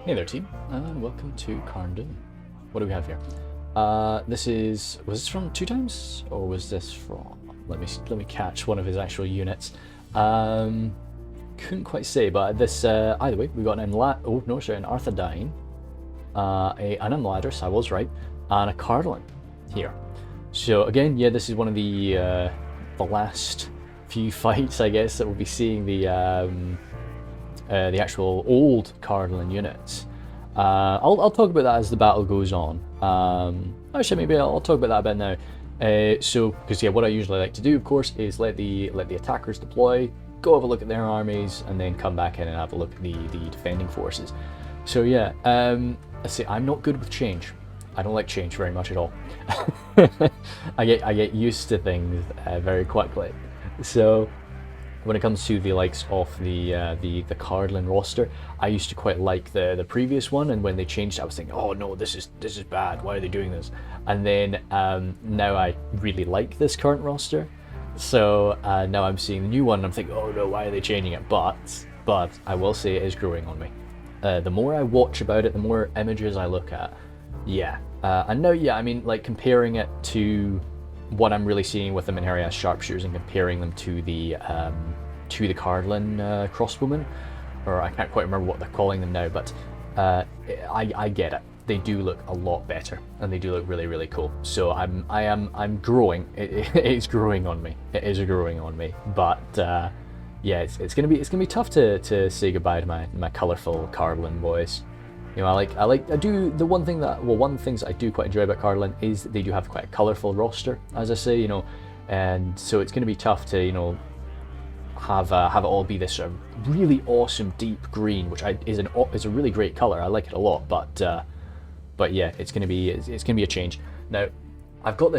Hey there, team, and welcome to Carn Dum. What do we have here? Was this from 2 times, or was this from? Let me catch one of his actual units. Couldn't quite say, but this either way, we got an Arthedain, an Imladris, I was right, and a Cardolan here. So again, yeah, this is one of the last few fights, I guess, that we'll be seeing the actual old Cardolan units. I'll talk about that as the battle goes on. Actually, maybe I'll talk about that a bit now. Because yeah, what I usually like to do, of course, is let the attackers deploy, go have a look at their armies, and then come back in and have a look at the defending forces. So yeah, let's see. I'm not good with change. I don't like change very much at all. I get used to things very quickly. So when it comes to the likes of the Cardolan roster, I used to quite like the previous one, and when they changed it, I was thinking, oh no, this is bad. Why are they doing this? And then now I really like this current roster. So now I'm seeing the new one, and I'm thinking, oh no, why are they changing it? But I will say it is growing on me. The more I watch about it, the more images I look at. Yeah, and now, yeah, I mean, like, comparing it to what I'm really seeing with them in area as sharpshooters and comparing them to the Cardolan crossbowmen, or I can't quite remember what they're calling them now, but I get it. They do look a lot better, and they do look really, really cool. So I'm growing. It is growing on me. It is growing on me. But yeah, it's gonna be tough to say goodbye to my colourful Cardolan boys. You know, I do the one thing that, well, one of the things I do quite enjoy about Cardolan is that they do have quite a colourful roster, as I say, you know, and so it's going to be tough to, you know, have it all be this sort of really awesome deep green, which is a really great colour. I like it a lot, but yeah, it's going to be a change. Now, I've got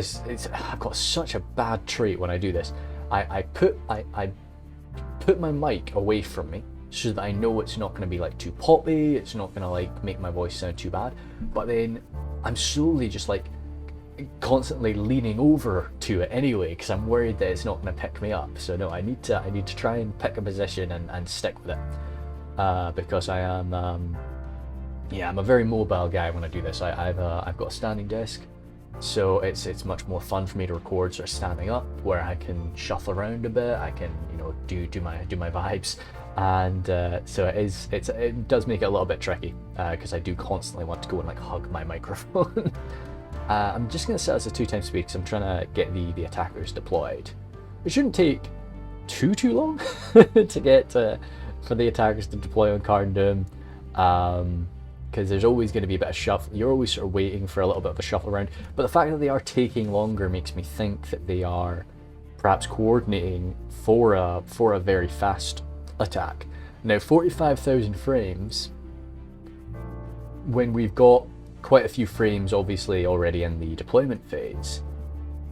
such a bad trait when I do this. I put my mic away from me, so that I know it's not going to be like too poppy, it's not going to like make my voice sound too bad, but then I'm slowly just like constantly leaning over to it anyway, because I'm worried that it's not going to pick me up. So no, I need to try and pick a position and stick with it, because I am I'm a very mobile guy when I do this. I've got a standing desk, so it's much more fun for me to record sort of standing up, where I can shuffle around a bit, I can, you know, do my vibes. And so it does make it a little bit tricky, because I do constantly want to go and like hug my microphone. I'm just going to set as a 2 times speed, because I'm trying to get the attackers deployed. It shouldn't take too long to get for the attackers to deploy on Carn Dum, because there's always going to be a bit of shuffle. You're always sort of waiting for a little bit of a shuffle around, but the fact that they are taking longer makes me think that they are perhaps coordinating for a very fast attack. Now, 45,000 frames, when we've got quite a few frames obviously already in the deployment phase,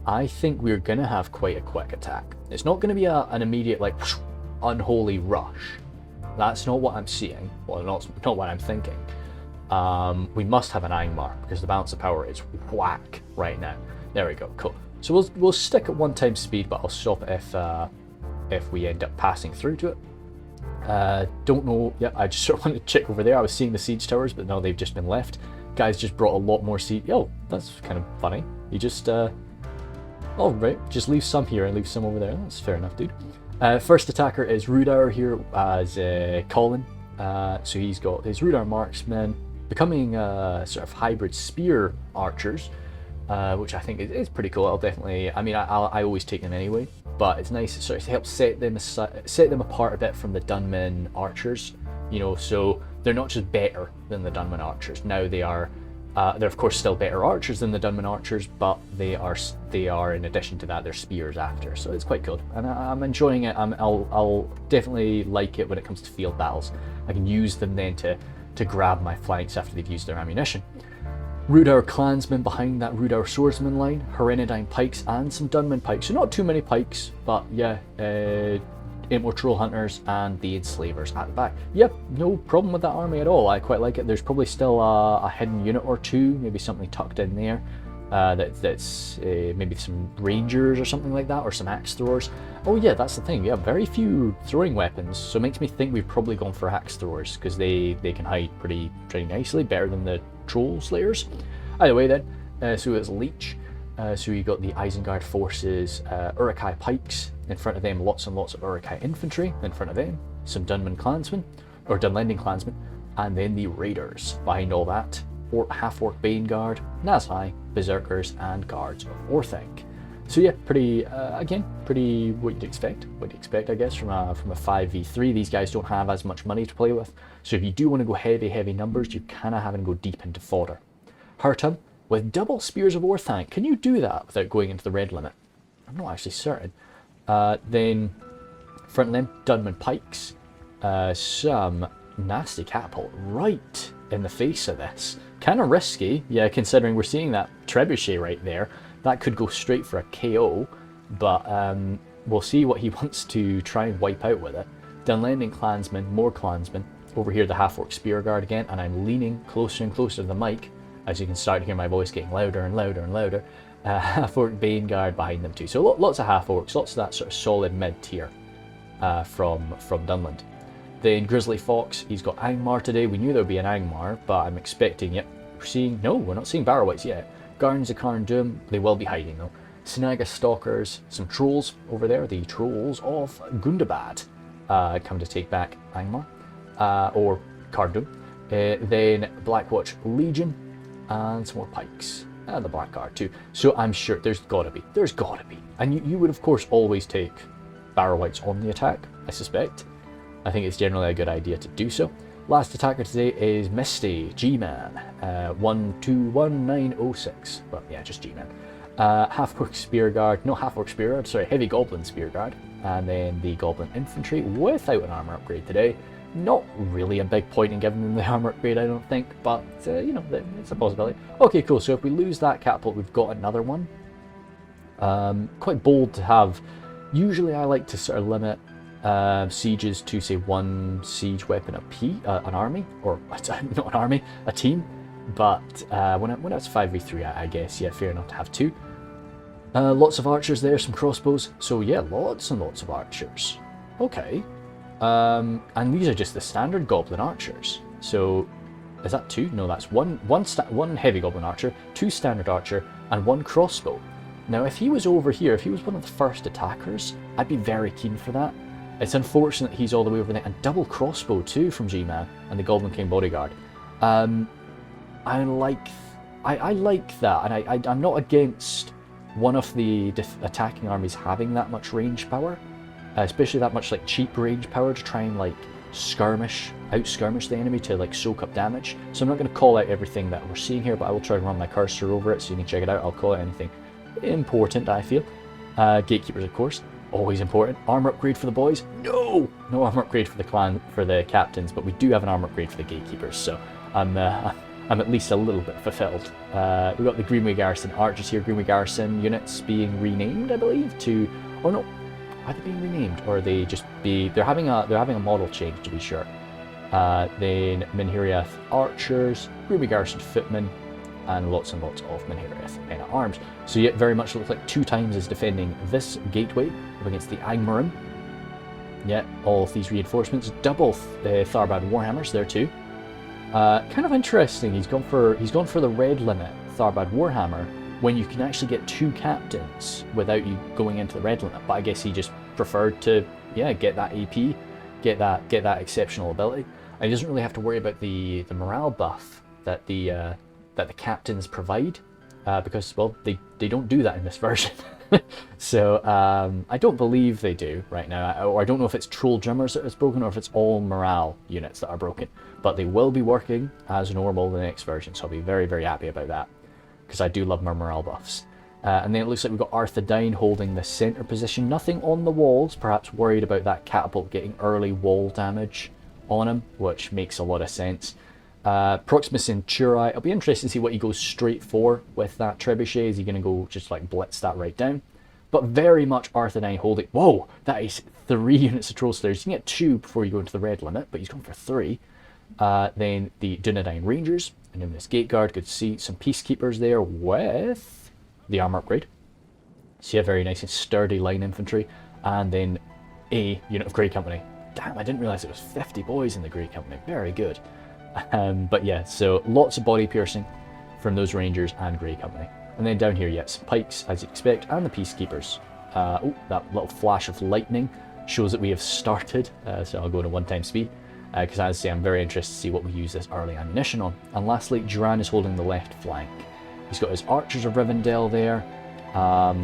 I think we're going to have quite a quick attack. It's not going to be an immediate like unholy rush. That's not what I'm seeing. Well, not what I'm thinking. We must have an Angmar, because the balance of power is whack right now. There we go, cool. So we'll stick at 1 times speed, but I'll stop if we end up passing through to it. Don't know. Yeah, I just sort of wanted to check over there. I was seeing the siege towers, but no, they've just been left. Guys just brought a lot more siege. Oh, that's kind of funny. You just oh right, just leave some here and leave some over there. That's fair enough, dude. First attacker is Rhudaur here as Colin. So he's got his Rhudaur marksmen becoming sort of hybrid spear archers, which I think is pretty cool. I'll definitely. I mean, I always take them anyway. But it's nice. It sort of helps set them apart a bit from the Dunman archers, you know. So they're not just better than the Dunman archers. Now they're of course still better archers than the Dunman archers, but they are in addition to that, they're spears after. So it's quite cool, and I'm enjoying it. I'll definitely like it when it comes to field battles. I can use them then to grab my flanks after they've used their ammunition. Rhudaur clansmen behind that Rhudaur swordsman line, Arthedain pikes and some Dunman pikes. So not too many pikes, but yeah, Imor troll hunters and the enslavers at the back. Yep, no problem with that army at all. I quite like it. There's probably still a hidden unit or two, maybe something tucked in there. That's maybe some rangers or something like that, or some axe throwers. Oh yeah, that's the thing. We have very few throwing weapons, so it makes me think we've probably gone for axe throwers because they can hide pretty nicely, better than the troll slayers. Either way then, so it's leech. So you got the Isengard forces, Uruk-hai pikes in front of them, lots and lots of Uruk-hai infantry in front of them, some Dunman clansmen, or Dunlanding clansmen, and then the raiders behind all that. Half-orc Baneguard, Nazhai, Berserkers, and guards of Orthanc. So yeah, pretty what you'd expect. What you'd expect, I guess, from a 5v3. These guys don't have as much money to play with, so if you do want to go heavy numbers, you kind of have to go deep into fodder. Hurtum with double Spears of Orthanc. Can you do that without going into the red limit? I'm not actually certain. Then front of them, Dunman pikes, some nasty catapult right in the face of this. Kind of risky, yeah, considering we're seeing that trebuchet right there. That could go straight for a KO, but we'll see what he wants to try and wipe out with it. Dunlanding clansmen, more clansmen. Over here, the half-orc spear guard again, and I'm leaning closer and closer to the mic, as you can start to hear my voice getting louder and louder and louder. Half-orc Baneguard behind them too. So lots of half-orcs, lots of that sort of solid mid-tier from Dunland. Then Grizzly Fox, he's got Angmar today. We knew there would be an Angmar, but I'm expecting it. We're not seeing Barrow-wights yet. Garns of Carn Dum, they will be hiding though. Snaga Stalkers, some trolls over there, the trolls of Gundabad, come to take back Angmar, or Carn Dum. Then Blackwatch Legion, and some more pikes. And the Blackguard too. So I'm sure there's gotta be. And you would of course always take Barrow-wights on the attack, I suspect. I think it's generally a good idea to do so. Last attacker today is Misty, G-Man, 121906. Well, yeah, just G-Man. Half-orc Spear Guard, no half-orc Spear Guard, sorry, Heavy Goblin Spear Guard. And then the Goblin Infantry without an armor upgrade today. Not really a big point in giving them the armor upgrade, I don't think, but, you know, it's a possibility. Okay, cool, so if we lose that catapult, we've got another one. Quite bold to have. Usually I like to sort of limit sieges to, say, one siege weapon an army, or not an army, a team. But when it's 5v3, I guess, yeah, fair enough to have two. Lots of archers there, some crossbows. So yeah, lots and lots of archers. Okay. And these are just the standard goblin archers. So is that two? No, that's one heavy goblin archer, two standard archer, and one crossbow. Now, if he was over here, if he was one of the first attackers, I'd be very keen for that. It's unfortunate he's all the way over there, and double crossbow too from G-Man and the Goblin King Bodyguard. I like that, and I'm not against one of the attacking armies having that much range power, especially that much like cheap range power to try and like out-skirmish the enemy to like soak up damage. So I'm not going to call out everything that we're seeing here, but I will try and run my cursor over it so you can check it out. I'll call it anything important, I feel. Gatekeepers, of course. Always important. Armor upgrade for the boys? No armor upgrade for the captains, but we do have an armor upgrade for the gatekeepers, so I'm at least a little bit fulfilled. We've got the Greenway Garrison archers here. Greenway Garrison units being renamed, I believe, to, or no, are they being renamed, or are they just they're having a model change to be sure. Then Minheriath archers, Greenway Garrison footmen, and lots of Minheriath men at arms. So yeah, very much looks like 2 times is defending this gateway up against the Angmarim. Yeah, all of these reinforcements, double Tharbad Warhammers there too. Kind of interesting. He's gone for the red limit Tharbad Warhammer when you can actually get 2 captains without you going into the red limit. But I guess he just preferred to get that AP, get that exceptional ability. And he doesn't really have to worry about the morale buff that the captains provide, because, well, they don't do that in this version. So I don't believe they do right now, or I don't know if it's Troll Drummers that is broken or if it's all morale units that are broken, but they will be working as normal in the next version, so I'll be very, very happy about that, because I do love my morale buffs. And then it looks like we've got Arthedain holding the centre position, nothing on the walls, perhaps worried about that catapult getting early wall damage on him, which makes a lot of sense. Proximus Centuri, it'll be interesting to see what he goes straight for with that trebuchet. Is he going to go just like blitz that right down? But very much Arthedain holding. Whoa, that is 3 units of Troll Slayers. You can get 2 before you go into the red limit, but he's gone for 3. Then the Dunedain Rangers, An Numinous Gate Guard, good to see. Some Peacekeepers there with the armor upgrade. So you have very nice and sturdy line infantry. And then a unit of Grey Company. Damn, I didn't realise it was 50 boys in the Grey Company. Very good. But yeah, so lots of body piercing from those Rangers and Grey Company. And then down here, yes, Pikes, as you'd expect, and the Peacekeepers. Oh, that little flash of lightning shows that we have started. So I'll go to 1x speed. Because as I say, I'm very interested to see what we use this early ammunition on. And lastly, Duran is holding the left flank. He's got his Archers of Rivendell there. As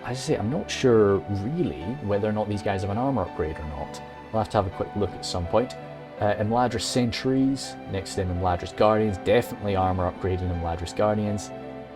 I say, I'm not sure really whether or not these guys have an armor upgrade or not. We'll have to have a quick look at some point. Imladris Sentries, next to them Imladris Guardians, definitely armor upgraded Imladris Guardians.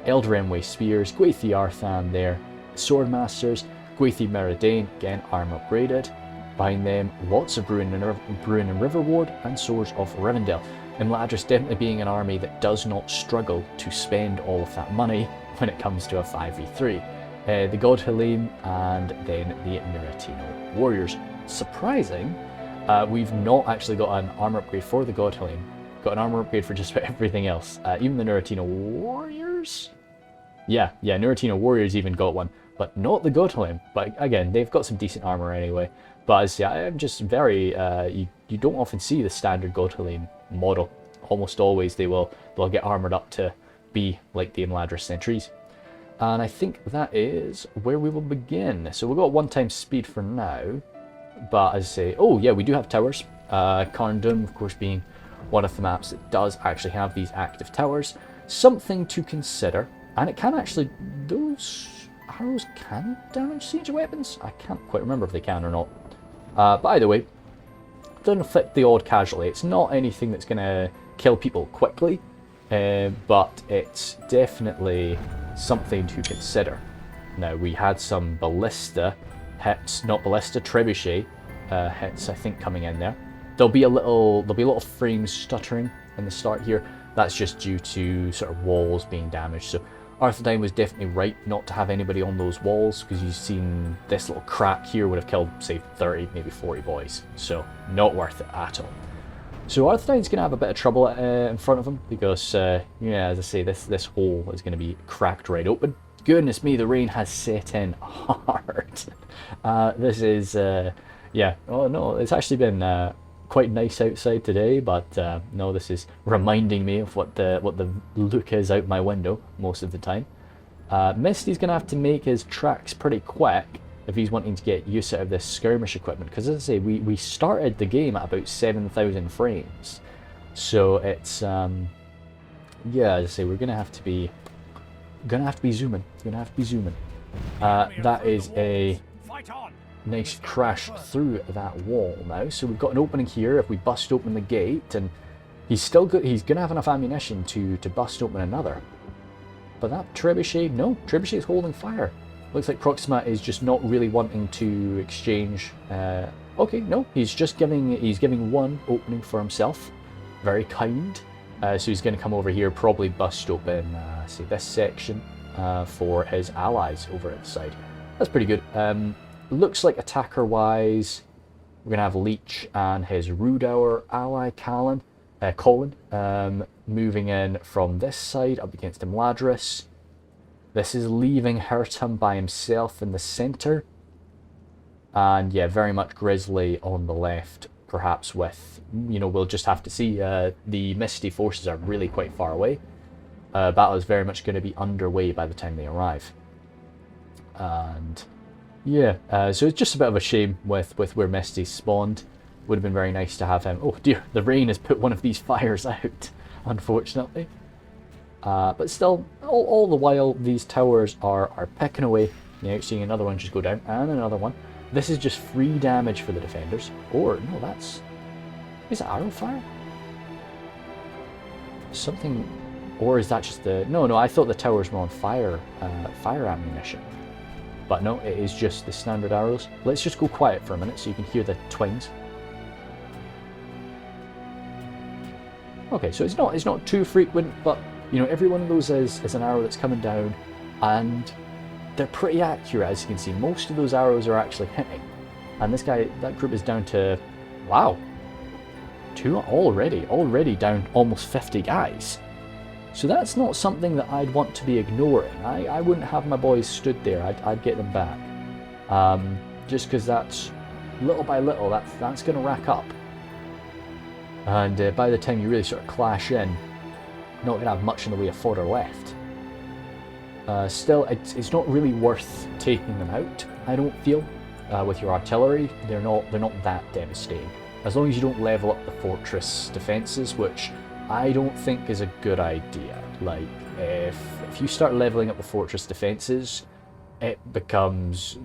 Elder Emway Spears, Gwathi Arthan there. Swordmasters, Gwathi Meridain, again armor upgraded. Behind them, lots of Bruin and River Ward and Swords of Rivendell. Imladris definitely being an army that does not struggle to spend all of that money when it comes to a 5v3. The God Helene and then the Nuretino Warriors. Surprising, we've not actually got an armor upgrade for the God Helene. Got an armor upgrade for just about everything else. Even the Nuretino Warriors? Yeah, Nuretino Warriors even got one, but not the God Helene. But again, they've got some decent armor anyway. But as I'm just very, you don't often see the standard God Helene model. Almost always they'll get armored up to be like the Imladris Sentries. And I think that is where we will begin. So we've got 1x speed for now. But as I say, oh yeah, we do have towers. Carn Dum, of course, being one of the maps that does actually have these active towers. Something to consider. And it can actually, those arrows can damage siege weapons? I can't quite remember if they can or not. But either way, don't afflict the odd casualty. It's not anything that's going to kill people quickly. But it's definitely something to consider. Now, we had some ballista hits, not ballista, trebuchet hits, I think, coming in there. There'll be a little frame stuttering in the start here. That's just due to sort of walls being damaged. So Arthedain was definitely right not to have anybody on those walls, because you've seen this little crack here would have killed, say, 30, maybe 40 boys. So not worth it at all. So Arthedain's going to have a bit of trouble in front of him, because, yeah, as I say, this hole is going to be cracked right open. Goodness me, the rain has set in hard. This is, yeah, oh no, it's actually been quite nice outside today, but no, this is reminding me of what the look is out my window most of the time. Misty's going to have to make his tracks pretty quick if he's wanting to get use out of this skirmish equipment, because as I say, we started the game at about 7,000 frames, so it's yeah, as I say, we're gonna have to be zooming. That is a nice crash through that wall now. So we've got an opening here. If we bust open the gate, and he's gonna have enough ammunition to bust open another. But that trebuchet, no, trebuchet is holding fire. Looks like Proxima is just not really wanting to exchange. Okay, no, he's giving one opening for himself. Very kind. So he's going to come over here, probably bust open, say, this section for his allies over at the side. That's pretty good. Looks like attacker-wise, we're going to have Leech and his Rhudaur ally, Colin, moving in from this side up against Imladris. This is leaving Hirtam by himself in the centre. And yeah, very much Grizzly on the left, perhaps with, you know, we'll just have to see. The Misty forces are really quite far away. Battle is very much going to be underway by the time they arrive. And yeah, so it's just a bit of a shame with where Misty spawned. Would have been very nice to have him. Oh dear, the rain has put one of these fires out, unfortunately. But still, all the while, these towers are picking away. Now seeing another one just go down, and another one. This is just free damage for the defenders. Or, no, is it arrow fire? Something, or is that just the, no, I thought the towers were on fire ammunition. But no, it is just the standard arrows. Let's just go quiet for a minute so you can hear the twings. Okay, so it's not too frequent, but you know, every one of those is an arrow that's coming down, and they're pretty accurate, as you can see. Most of those arrows are actually hitting. And that group is down to, wow, 2 already down almost 50 guys. So that's not something that I'd want to be ignoring. I wouldn't have my boys stood there. I'd get them back. Just because that's, little by little, that's going to rack up. And by the time you really sort of clash in, not going to have much in the way of fodder left. Still, it's not really worth taking them out, I don't feel. With your artillery, they're not that devastating. As long as you don't level up the fortress defenses, which I don't think is a good idea. Like, if you start leveling up the fortress defenses, it becomes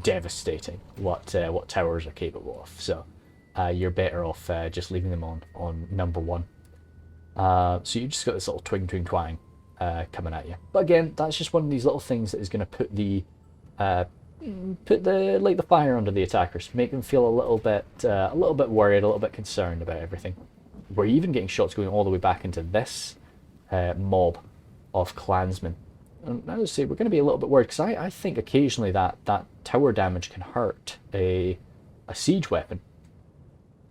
devastating what towers are capable of. So you're better off just leaving them on number 1. So you just got this little twing twing twang coming at you. But again, that's just one of these little things that is going to put the light the fire under the attackers, make them feel a little bit worried, a little bit concerned about everything. We're even getting shots going all the way back into this mob of clansmen. And as I say, we're going to be a little bit worried because I think occasionally that tower damage can hurt a siege weapon,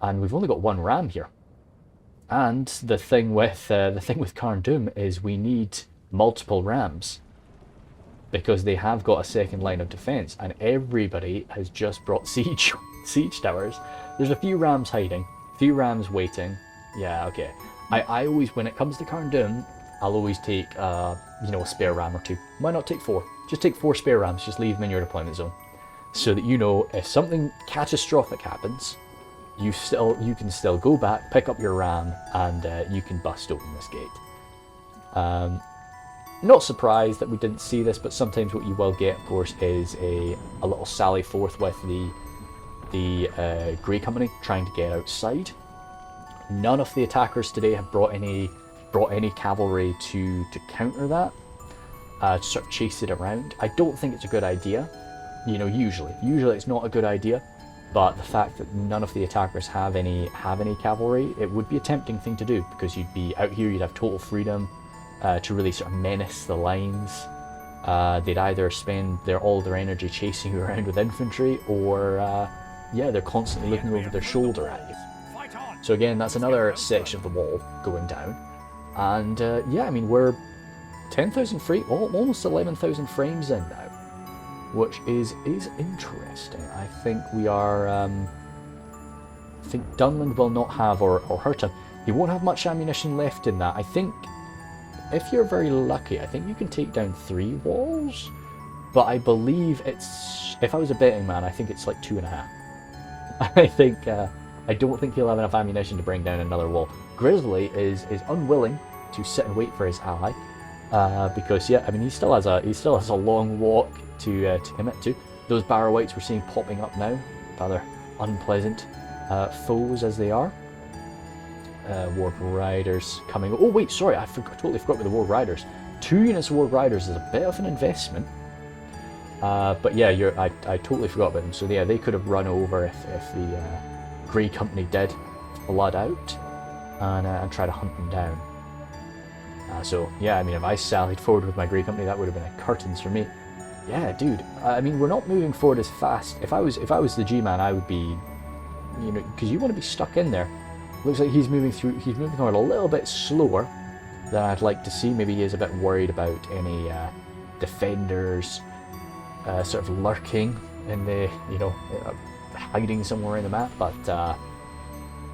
and we've only got 1 ram here. And the thing with Carn Dum is we need multiple rams, because they have got a second line of defense, and everybody has just brought siege towers. There's a few rams hiding, a few rams waiting. Yeah, okay. I always, when it comes to Carn Dum, I'll always take a spare ram or 2. Why not take 4? Just take 4 spare rams. Just leave them in your deployment zone, so that you know if something catastrophic happens, you can still go back, pick up your ram, and you can bust open this gate. Not surprised that we didn't see this, but sometimes what you will get, of course, is a little sally forth with the Grey Company trying to get outside. None of the attackers today have brought any cavalry to counter that, to sort of chase it around. I don't think it's a good idea. Usually it's not a good idea, but the fact that none of the attackers have any cavalry, it would be a tempting thing to do, because you'd be out here, you'd have total freedom to really sort of menace the lines. They'd either spend all their energy chasing you around with infantry, or they're constantly looking over their shoulder at you. So again, that's another section of the wall going down. And I mean, we're 10,000 frames, almost 11,000 frames in now, which is interesting. I think we are. I think Dunland will not have, or Herta, he won't have much ammunition left in that. I think if you're very lucky, I think you can take down 3 walls, but I believe it's, if I was a betting man, I think it's like 2.5. I don't think he'll have enough ammunition to bring down another wall. Grizzly is unwilling to sit and wait for his ally, because I mean he still has a long walk to commit to. Those Barrow-wights we're seeing popping up now, rather unpleasant foes as they are. Warg Riders coming. Oh wait, sorry, I totally forgot about the Warg Riders. 2 units of Warg Riders is a bit of an investment. But yeah, I totally forgot about them. So yeah, they could have run over if the Grey Company did flood out and try to hunt them down. So yeah, I mean, if I sallied forward with my Grey Company, that would have been a curtains for me. Yeah, dude. I mean, we're not moving forward as fast. If I was the G-man, I would be, because you want to be stuck in there. Looks like he's moving forward a little bit slower than I'd like to see. Maybe he is a bit worried about any defenders sort of lurking in the, hiding somewhere in the map, but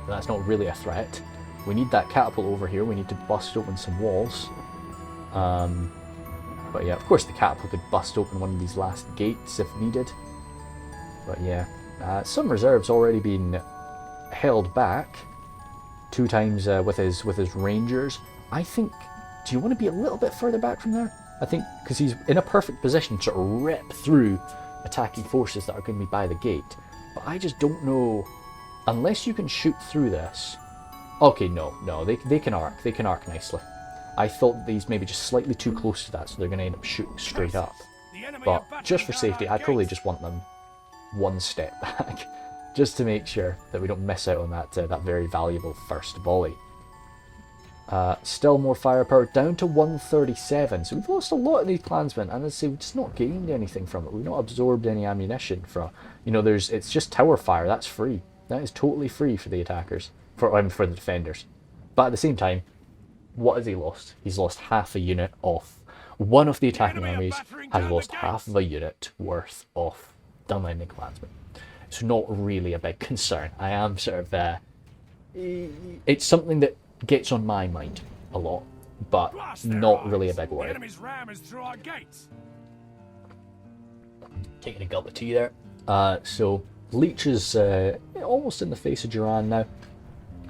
that's not really a threat. We need that catapult over here. We need to bust open some walls. But yeah, of course the catapult could bust open one of these last gates if needed. But yeah, some reserves already been held back 2 times with his rangers. I think, do you want to be a little bit further back from there? I think because he's in a perfect position to sort of rip through attacking forces that are going to be by the gate. But I just don't know, unless you can shoot through this. Okay, no, they can arc. They can arc nicely. I thought these maybe just slightly too close to that, so they're going to end up shooting straight up. But just for safety, I'd probably just want them 1 step back, just to make sure that we don't miss out on that very valuable first volley. Still more firepower, down to 137. So we've lost a lot of these clansmen, and as I say, we've just not gained anything from it. We've not absorbed any ammunition from. It's just tower fire. That's free. That is totally free for the attackers, for the defenders. But at the same time, what has he lost? He's lost half a unit off. One of the attacking armies has lost half of a unit worth of Dunland and clansmen. It's not really a big concern. I am sort of... it's something that gets on my mind a lot, but not really a big worry. Taking a gulp of tea there. So Leech is almost in the face of Duran now.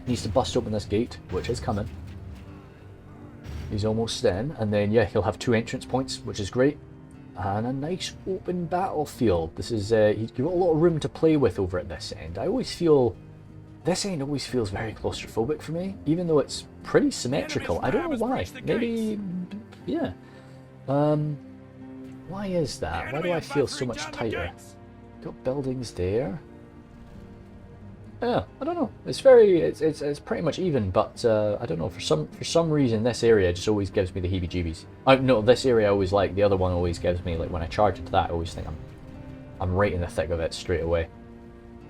Needs to bust open this gate, which is coming. He's almost in, and then yeah, he'll have 2 entrance points, which is great, and a nice open battlefield. This is he's got a lot of room to play with over at this end. I always feel this end always feels very claustrophobic for me, even though it's pretty symmetrical. I don't know why. Maybe yeah. Why is that? Why do I feel so much tighter? Got buildings there. Yeah, I don't know. It's pretty much even, but I don't know. For some reason, this area just always gives me the heebie-jeebies. No, this area I always like. The other one always gives me, like, when I charge into that, I always think I'm right in the thick of it straight away.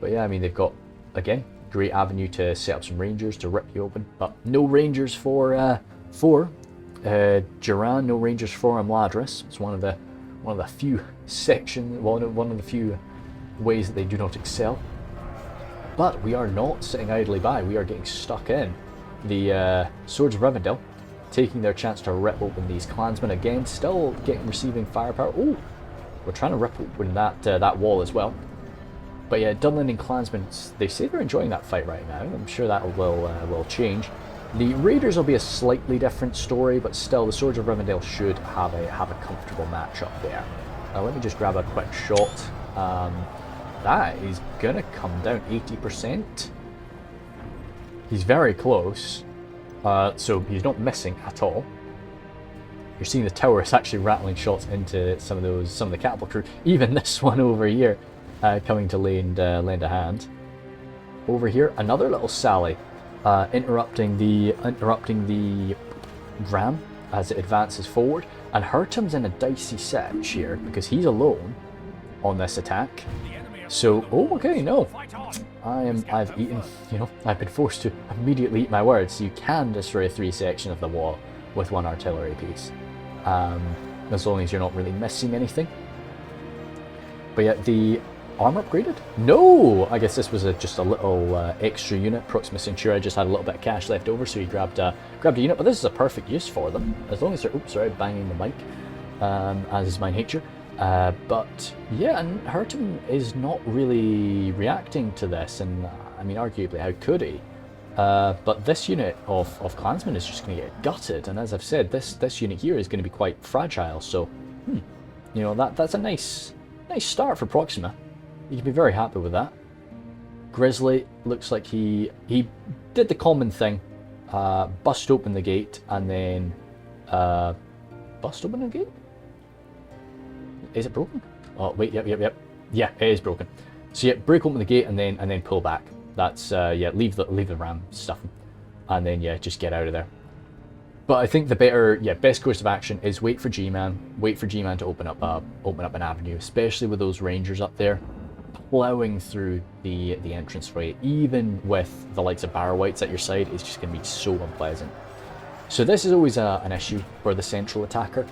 But yeah, I mean, they've got, again, great avenue to set up some rangers to rip you open, but no rangers for Duran, no rangers for Imladris. It's one of the few sections, one of the few ways that they do not excel. But we are not sitting idly by. We are getting stuck in. The Swords of Rivendell taking their chance to rip open these clansmen again, still receiving firepower. Oh, we're trying to rip open that wall as well. But yeah, Dunland and clansmen, they say they're enjoying that fight right now. I'm sure that will change. The Raiders will be a slightly different story, but still, the Swords of Rivendell should have a comfortable match up there. Let me just grab a quick shot. That is gonna come down 80%. He's very close, so he's not missing at all. You're seeing the tower is actually rattling shots into some of the catapult crew. Even this one over here, coming to lend a hand. Over here, another little sally, interrupting the ram as it advances forward, and Hurtum's in a dicey sitch here because he's alone on this attack. So, oh, okay, no. I've eaten, I've been forced to immediately eat my words. You can destroy a 3 section of the wall with 1 artillery piece, as long as you're not really missing anything. But yet, the armor upgraded? No! I guess this was just a little extra unit. Proxima Centura just had a little bit of cash left over, so he grabbed a unit, but this is a perfect use for them, as long as they're, oops, sorry, banging the mic, as is my nature. But yeah, and Hurtum is not really reacting to this, and I mean, arguably, how could he? But this unit of clansmen is just going to get gutted, and as I've said, this unit here is going to be quite fragile. So, that's a nice start for Proxima. You can be very happy with that. Grizzly looks like he did the common thing, bust open the gate, and then bust open the gate. Is it broken? Oh wait, yep. Yeah, it is broken. So yeah, break open the gate and then pull back. That's leave the ram stuffing, and then yeah, just get out of there. But I think the best course of action is wait for G-Man. Wait for G-Man to open up an avenue, especially with those rangers up there, plowing through the entranceway. Even with the likes of Barrow-wights at your side, is just going to be so unpleasant. So this is always an issue for the central attacker.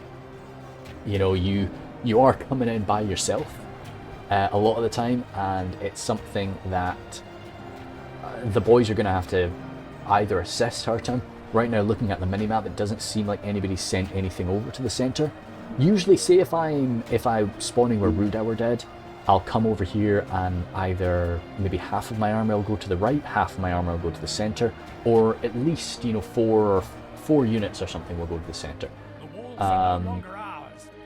You are coming in by yourself a lot of the time, and it's something that the boys are going to have to either assist Hurtum. Right now, looking at the minimap, it doesn't seem like anybody's sent anything over to the centre. Usually, say if I'm spawning where Rhudaur did, I'll come over here and either maybe half of my army will go to the right, half of my army will go to the centre, or at least 4 units or something will go to the centre.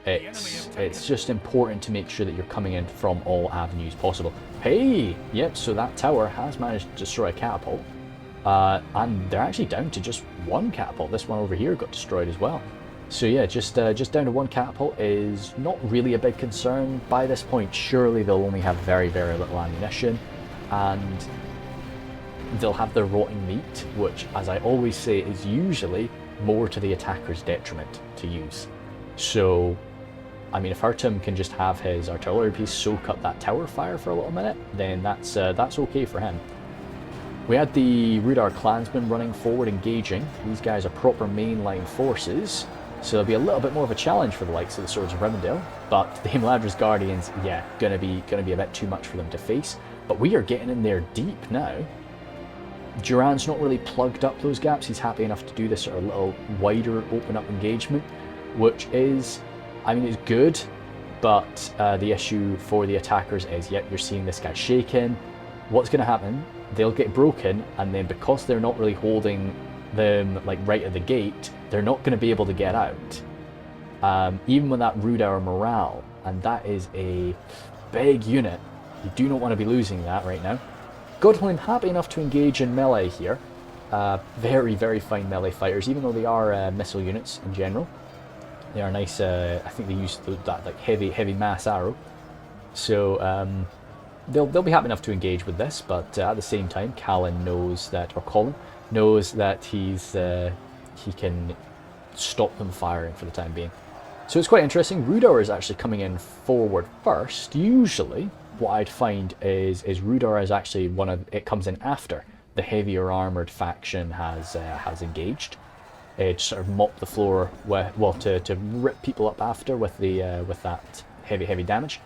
It's just important to make sure that you're coming in from all avenues possible. Hey, yep, so that tower has managed to destroy a catapult, and they're actually down to just 1 catapult. This one over here got destroyed as well. So yeah, just down to 1 catapult is not really a big concern. By this point, surely they'll only have very, very little ammunition, and they'll have their rotting meat, which, as I always say, is usually more to the attacker's detriment to use. So, I mean, if Hurtum can just have his artillery piece soak up that tower fire for a little minute, then that's okay for him. We had the Rhudaur clansmen running forward, engaging. These guys are proper mainline forces, so there'll be a little bit more of a challenge for the likes of the Swords of Rivendell. But the Imladris Guardians, yeah, gonna be a bit too much for them to face. But we are getting in there deep now. Duran's not really plugged up those gaps. He's happy enough to do this sort of little wider open up engagement, which is, I mean, it's good. But the issue for the attackers is, yep, you're seeing this guy shaking. What's going to happen? They'll get broken, and then because they're not really holding them like right at the gate, they're not going to be able to get out. Even with that Rhudaur morale, and that is a big unit. You do not want to be losing that right now. Godholm happy enough to engage in melee here. Very, very fine melee fighters, even though they are missile units in general. They are nice. I think they use that like heavy mass arrow. So they'll be happy enough to engage with this, but at the same time, Colin knows that he can stop them firing for the time being. So it's quite interesting. Rhudaur is actually coming in forward first. Usually, what I'd find is Rhudaur is actually it comes in after the heavier armored faction has engaged. To sort of mop the floor to rip people up after with that heavy damage.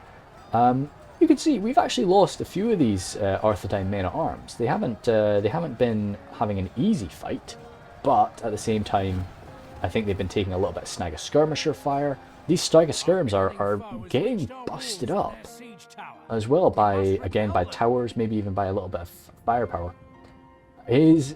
You can see we've actually lost a few of these Arthedain men at arms. They haven't been having an easy fight, but at the same time, I think they've been taking a little bit of snag of skirmisher fire. These snag of skirms are getting busted up as well by towers, maybe even by a little bit of firepower.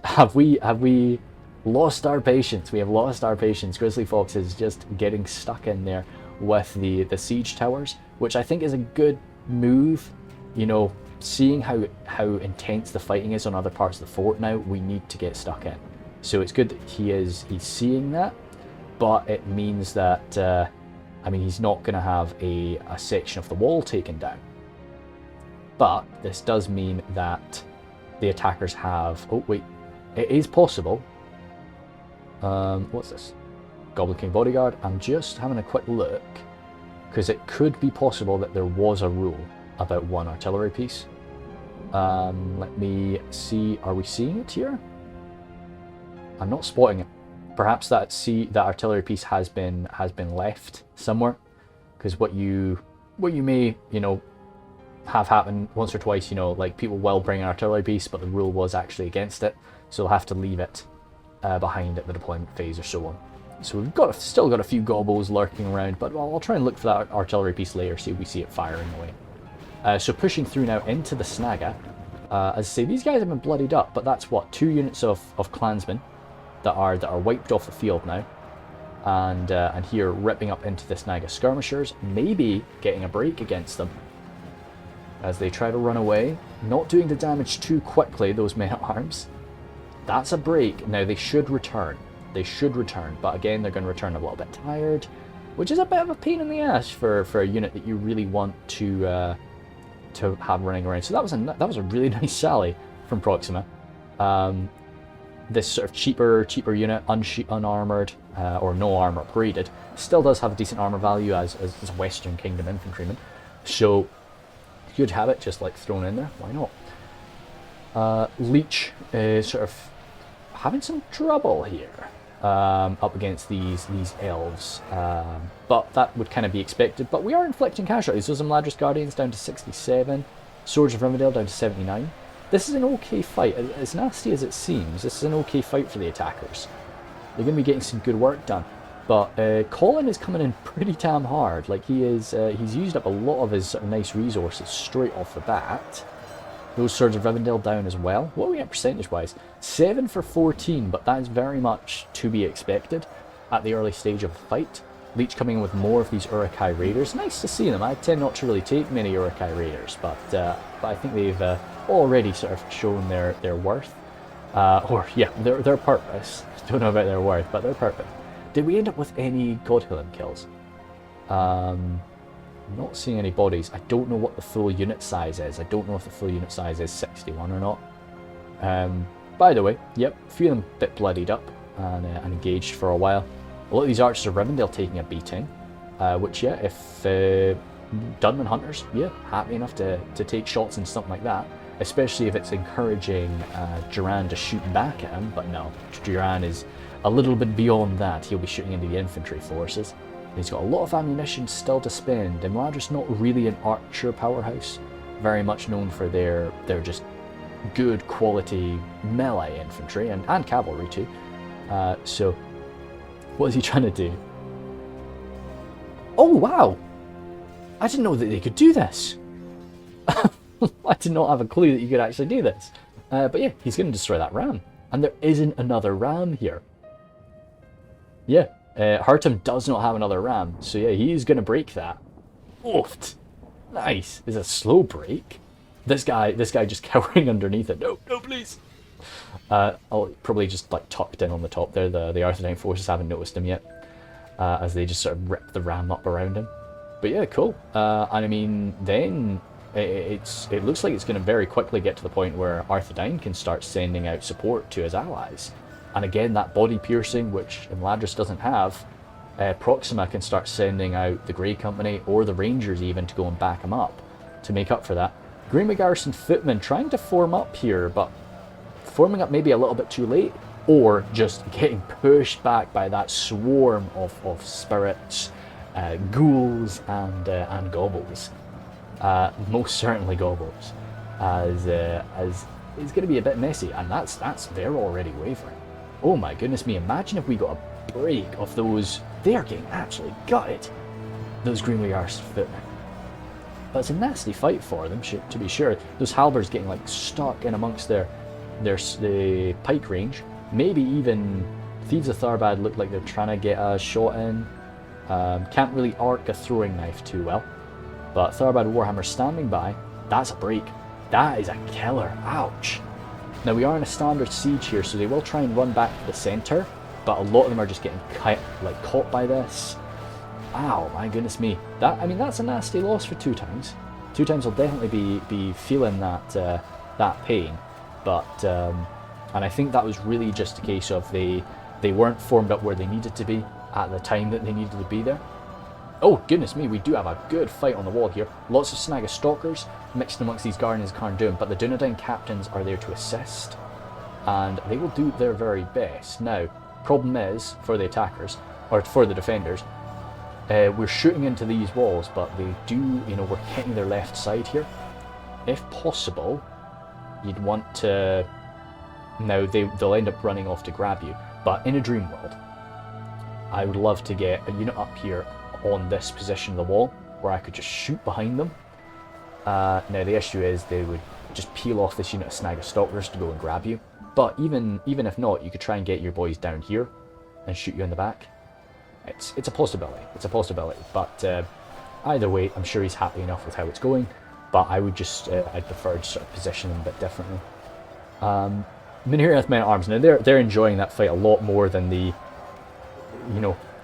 Have we lost our patience? We have lost our patience. Grizzly Fox is just getting stuck in there with the siege towers, which I think is a good move. You know, seeing how intense the fighting is on other parts of the fort now, we need to get stuck in. So it's good that he's seeing that, but it means that I mean, he's not going to have a section of the wall taken down. But this does mean that the attackers have. Oh wait, it is possible. What's this? Goblin King Bodyguard. I'm just having a quick look, because it could be possible that there was a rule about one artillery piece. Let me see. Are we seeing it here? I'm not spotting it. Perhaps that artillery piece has been left somewhere, because what you may have happen once or twice. Like people will bring an artillery piece, but the rule was actually against it, so they'll have to leave it behind at the deployment phase or so on. So we've still got a few gobbles lurking around, but I'll try and look for that artillery piece later, see if we see it firing away. So pushing through now into the Snaga. As I say, these guys have been bloodied up, but that's what, 2 units of clansmen that are wiped off the field now, and here ripping up into the Snaga skirmishers, maybe getting a break against them as they try to run away, not doing the damage too quickly. Those men at arms. That's a break. Now they should return. But again, they're going to return a little bit tired, which is a bit of a pain in the ass for a unit that you really want to have running around. So that was a really nice sally from Proxima. This sort of cheaper unit, unarmored or no armor upgraded, still does have a decent armor value as a Western Kingdom infantryman. So you'd have it just like thrown in there. Why not? Leech is sort of having some trouble here up against these elves, but that would kind of be expected. But we are inflicting casualties. Those Imladris Guardians down to 67, Swords of Rivendell down to 79. This is an okay fight. As nasty as it seems, this is an okay fight for the attackers. They're going to be getting some good work done. But Colin is coming in pretty damn hard. Like he's used up a lot of his sort of nice resources straight off the bat. Those Swords of Rivendell down as well. What are we at percentage-wise? 7 for 14, but that is very much to be expected at the early stage of the fight. Leech coming in with more of these Uruk-hai Raiders. Nice to see them. I tend not to really take many Uruk-hai Raiders, but I think they've already sort of shown their worth. Their purpose. Don't know about their worth, but their purpose. Did we end up with any Godholm kills? Not seeing any bodies. I don't know what the full unit size is. I don't know if the full unit size is 61 or not. By the way, yep, a few of them a bit bloodied up and engaged for a while. A lot of these Archers of Rivendell taking a beating, which, yeah, if Dunland Hunters, yeah, happy enough to take shots and something like that. especially if it's encouraging Duran to shoot back at him, but no, Duran is a little bit beyond that. He'll be shooting into the infantry forces. He's got a lot of ammunition still to spend. Imladris not really an archer powerhouse, very much known for their just good quality melee infantry and cavalry too. So what is he trying to do? Oh wow! I didn't know that they could do this. I did not have a clue that you could actually do this. But yeah, he's going to destroy that ram. And there isn't another ram here. Yeah, Hartum does not have another ram. So yeah, he's going to break that. Oofed. Nice. It's a slow break. This guy just cowering underneath it. No, no, please. I'll probably just like tucked in on the top there. The Arthedain forces haven't noticed him yet. As they just sort of rip the ram up around him. But yeah, cool. And I mean, then it looks like it's going to very quickly get to the point where Arthedain can start sending out support to his allies. And again, that body piercing, which Imladris doesn't have, Proxima can start sending out the Grey Company or the Rangers even to go and back him up to make up for that. Greenway Garrison footmen trying to form up here, but forming up maybe a little bit too late, or just getting pushed back by that swarm of spirits, ghouls and goblins. Most certainly goblins, as it's going to be a bit messy, and they're already wavering. Oh my goodness me! Imagine if we got a break of those. They are getting absolutely gutted. Those Greenway Garrison footmen. But it's a nasty fight for them, to be sure. Those halberds getting like stuck in amongst the pike range. Maybe even Thieves of Tharbad look like they're trying to get a shot in. Can't really arc a throwing knife too well. But Tharbad Warhammer standing by. That's a break. That is a killer. Ouch. Now we are in a standard siege here, so they will try and run back to the centre. But a lot of them are just getting caught by this. Ow, my goodness me. That's a nasty loss for 2 times. 2 times will definitely be feeling that pain. But and I think that was really just a case of they weren't formed up where they needed to be at the time that they needed to be there. Oh goodness me, we do have a good fight on the wall here. Lots of Snagga Stalkers mixed amongst these Guardians of Carn Dum, but the Dunedain captains are there to assist, and they will do their very best. Now, problem is, for the attackers, or for the defenders, we're shooting into these walls, but they do, we're hitting their left side here. If possible, you'd want to... Now, they'll end up running off to grab you, but in a dream world, I would love to get a unit up here on this position of the wall, where I could just shoot behind them. Now, the issue is they would just peel off this unit of Snagga Stalkers to go and grab you. But even if not, you could try and get your boys down here and shoot you in the back. It's a possibility. It's a possibility. But either way, I'm sure he's happy enough with how it's going. But I would just I'd prefer to sort of position them a bit differently. Minhirioth Men at Arms. Now they're enjoying that fight a lot more than the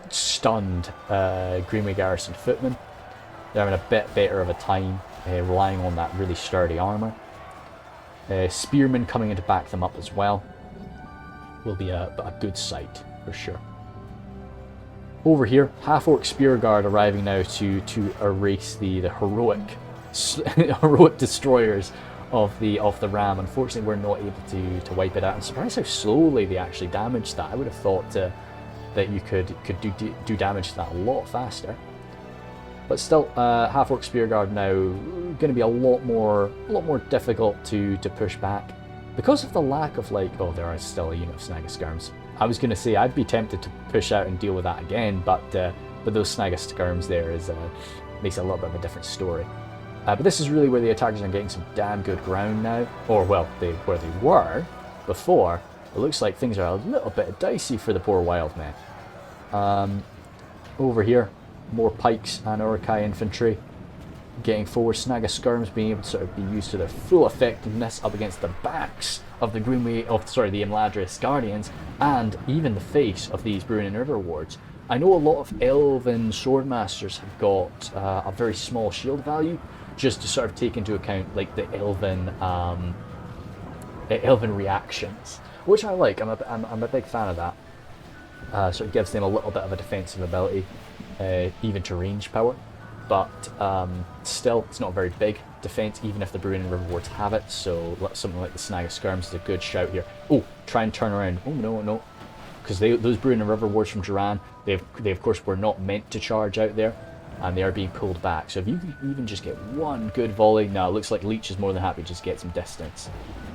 stunned Greenway Garrison footmen. They're having a bit better of a time, relying on that really sturdy armour. Spearmen coming in to back them up as well will be a good sight for sure. Over here, half-orc spear guard arriving now to erase the heroic destroyers of the ram. Unfortunately, we're not able to wipe it out. I'm surprised how slowly they actually damaged that. I would have thought that you could do damage to that a lot faster. But still, half-orc spearguard now going to be a lot more difficult to push back because of the lack of there are still a unit of Snagga Skirms. I was going to say I'd be tempted to push out and deal with that again, but those Snagga Skirms there makes it a little bit of a different story. But this is really where the attackers are getting some damn good ground now, or well, where they were before. It looks like things are a little bit dicey for the poor wild men. Over here, more pikes and Uruk-hai infantry getting forward. Snagga Skirms being able to sort of be used to their full effectiveness up against the backs of the the Imladris Guardians, and even the face of these Bruinen River wards. I know a lot of elven swordmasters have got a very small shield value, just to sort of take into account the elven reactions, which I like. I'm a big fan of that. So it gives them a little bit of a defensive ability, even to range power. but still, it's not a very big defense, even if the Brune and River Wards have it. So something like the Snag of Skirms is a good shout here. Oh, try and turn around. Oh no, because those Brune and River Wards from Duran, they of course were not meant to charge out there, and they are being pulled back. So if you can even just get one good volley, now it looks like Leech is more than happy to just get some distance.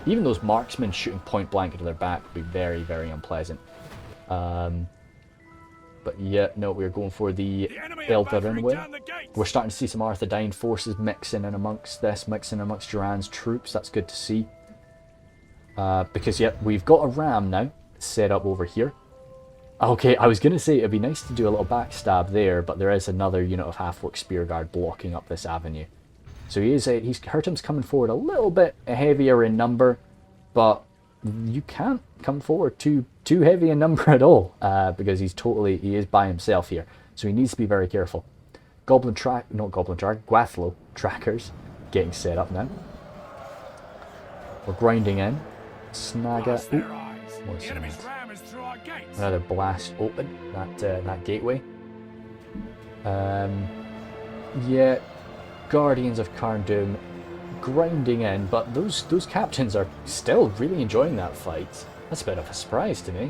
Even those marksmen shooting point blank into their back would be very, very unpleasant. But yeah, no, we're going for the Elder anyway. We're starting to see some Arthedain forces mixing in amongst this, mixing amongst Duran's troops. That's good to see. Because yeah, we've got a ram now set up over here. Okay, I was going to say it'd be nice to do a little backstab there, but there is another unit of half-orc spear guard blocking up this avenue. So Hurtum's coming forward a little bit heavier in number, but you can't come forward too heavy in number at all, because he is by himself here. So he needs to be very careful. Gwathlo trackers getting set up now. We're grinding in. Snaga. Another blast open that gateway. Yeah, Guardians of Carn Dum grinding in, but those captains are still really enjoying that fight. That's a bit of a surprise to me.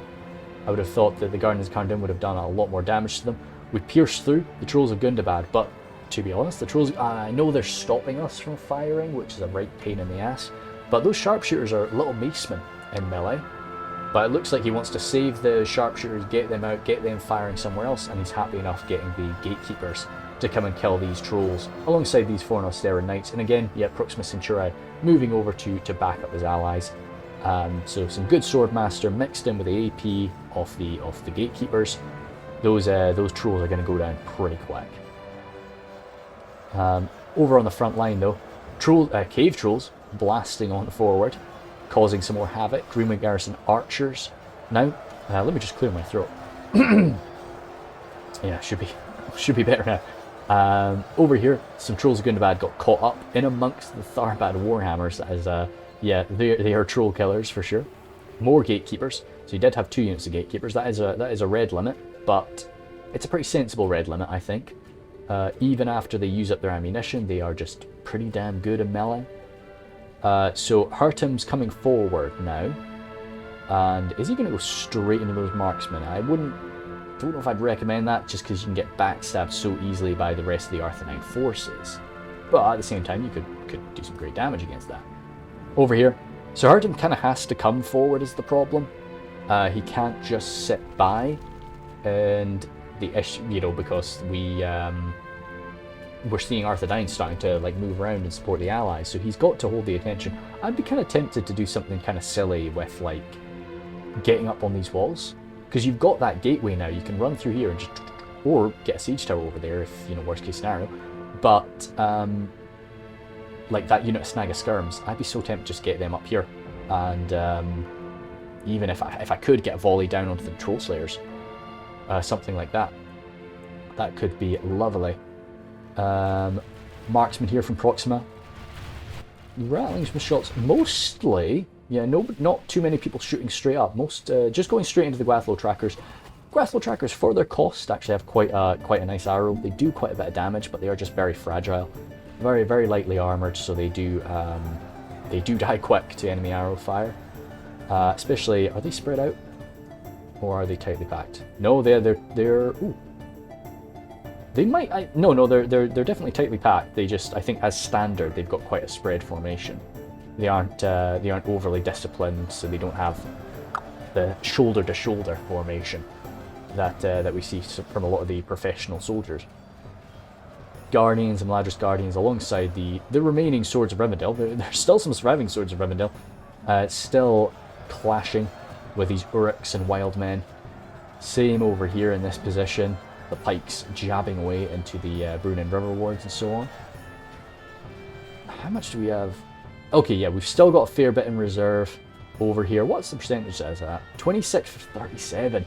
I would have thought that the Guardians of Carn Dum would have done a lot more damage to them. We pierced through the Trolls of Gundabad, but to be honest, the Trolls, I know they're stopping us from firing, which is a right pain in the ass, but those sharpshooters are little macemen in melee. But it looks like he wants to save the sharpshooters, get them out, get them firing somewhere else, and he's happy enough getting the gatekeepers to come and kill these trolls alongside these four Nostera knights. And again, yeah, Proximus Centuri moving over to back up his allies. So some good swordmaster mixed in with the AP of the gatekeepers. Those trolls are going to go down pretty quick. Over on the front line though, cave trolls blasting on forward, causing some more havoc. Greenway Garrison archers. Now, let me just clear my throat. Yeah, should be better now. Over here, some Trolls of Gundabad got caught up in amongst the Tharbad Warhammers. That is, yeah, they are troll killers for sure. More gatekeepers. So you did have 2 units of gatekeepers. That is a red limit, but it's a pretty sensible red limit, I think. Even after they use up their ammunition, they are just pretty damn good in melee. So Hurtum's coming forward now, and is he going to go straight into those marksmen? Don't know if I'd recommend that, just because you can get backstabbed so easily by the rest of the Arthedain forces. But at the same time, you could do some great damage against that. Over here, so Hurtum kind of has to come forward is the problem. He can't just sit by, and the issue, because we're seeing Arthedain starting to like move around and support the allies, so he's got to hold the attention. I'd be kind of tempted to do something kind of silly with like getting up on these walls, because you've got that gateway now. You can run through here and just, or get a siege tower over there if worst case scenario. But like that unit of Snag of Skirms, I'd be so tempted to just get them up here, and even if I could get a volley down onto the Troll Slayers, something like that, that could be lovely. Marksman here from Proxima, rattling some shots, mostly, yeah, not too many people shooting straight up, most just going straight into the Gwathlo trackers. Gwathlo trackers, for their cost, actually have quite a nice arrow. They do quite a bit of damage, but they are just very fragile, very, very lightly armored, so they do die quick to enemy arrow fire. Especially, are they spread out, or are they tightly packed? No, they're ooh. They might, no, they're definitely tightly packed. They just, I think as standard, they've got quite a spread formation. They aren't overly disciplined, so they don't have the shoulder to shoulder formation that we see from a lot of the professional soldiers. Guardians and Imladris Guardians alongside the remaining Swords of Rivendell. There's still some surviving Swords of Rivendell. It's still clashing with these Orcs and Wildmen. Same over here in this position. The pikes jabbing away into the Brune and River Wards and so on. How much do we have? Okay, yeah, we've still got a fair bit in reserve over here. What's the percentage as that? 26 for 37.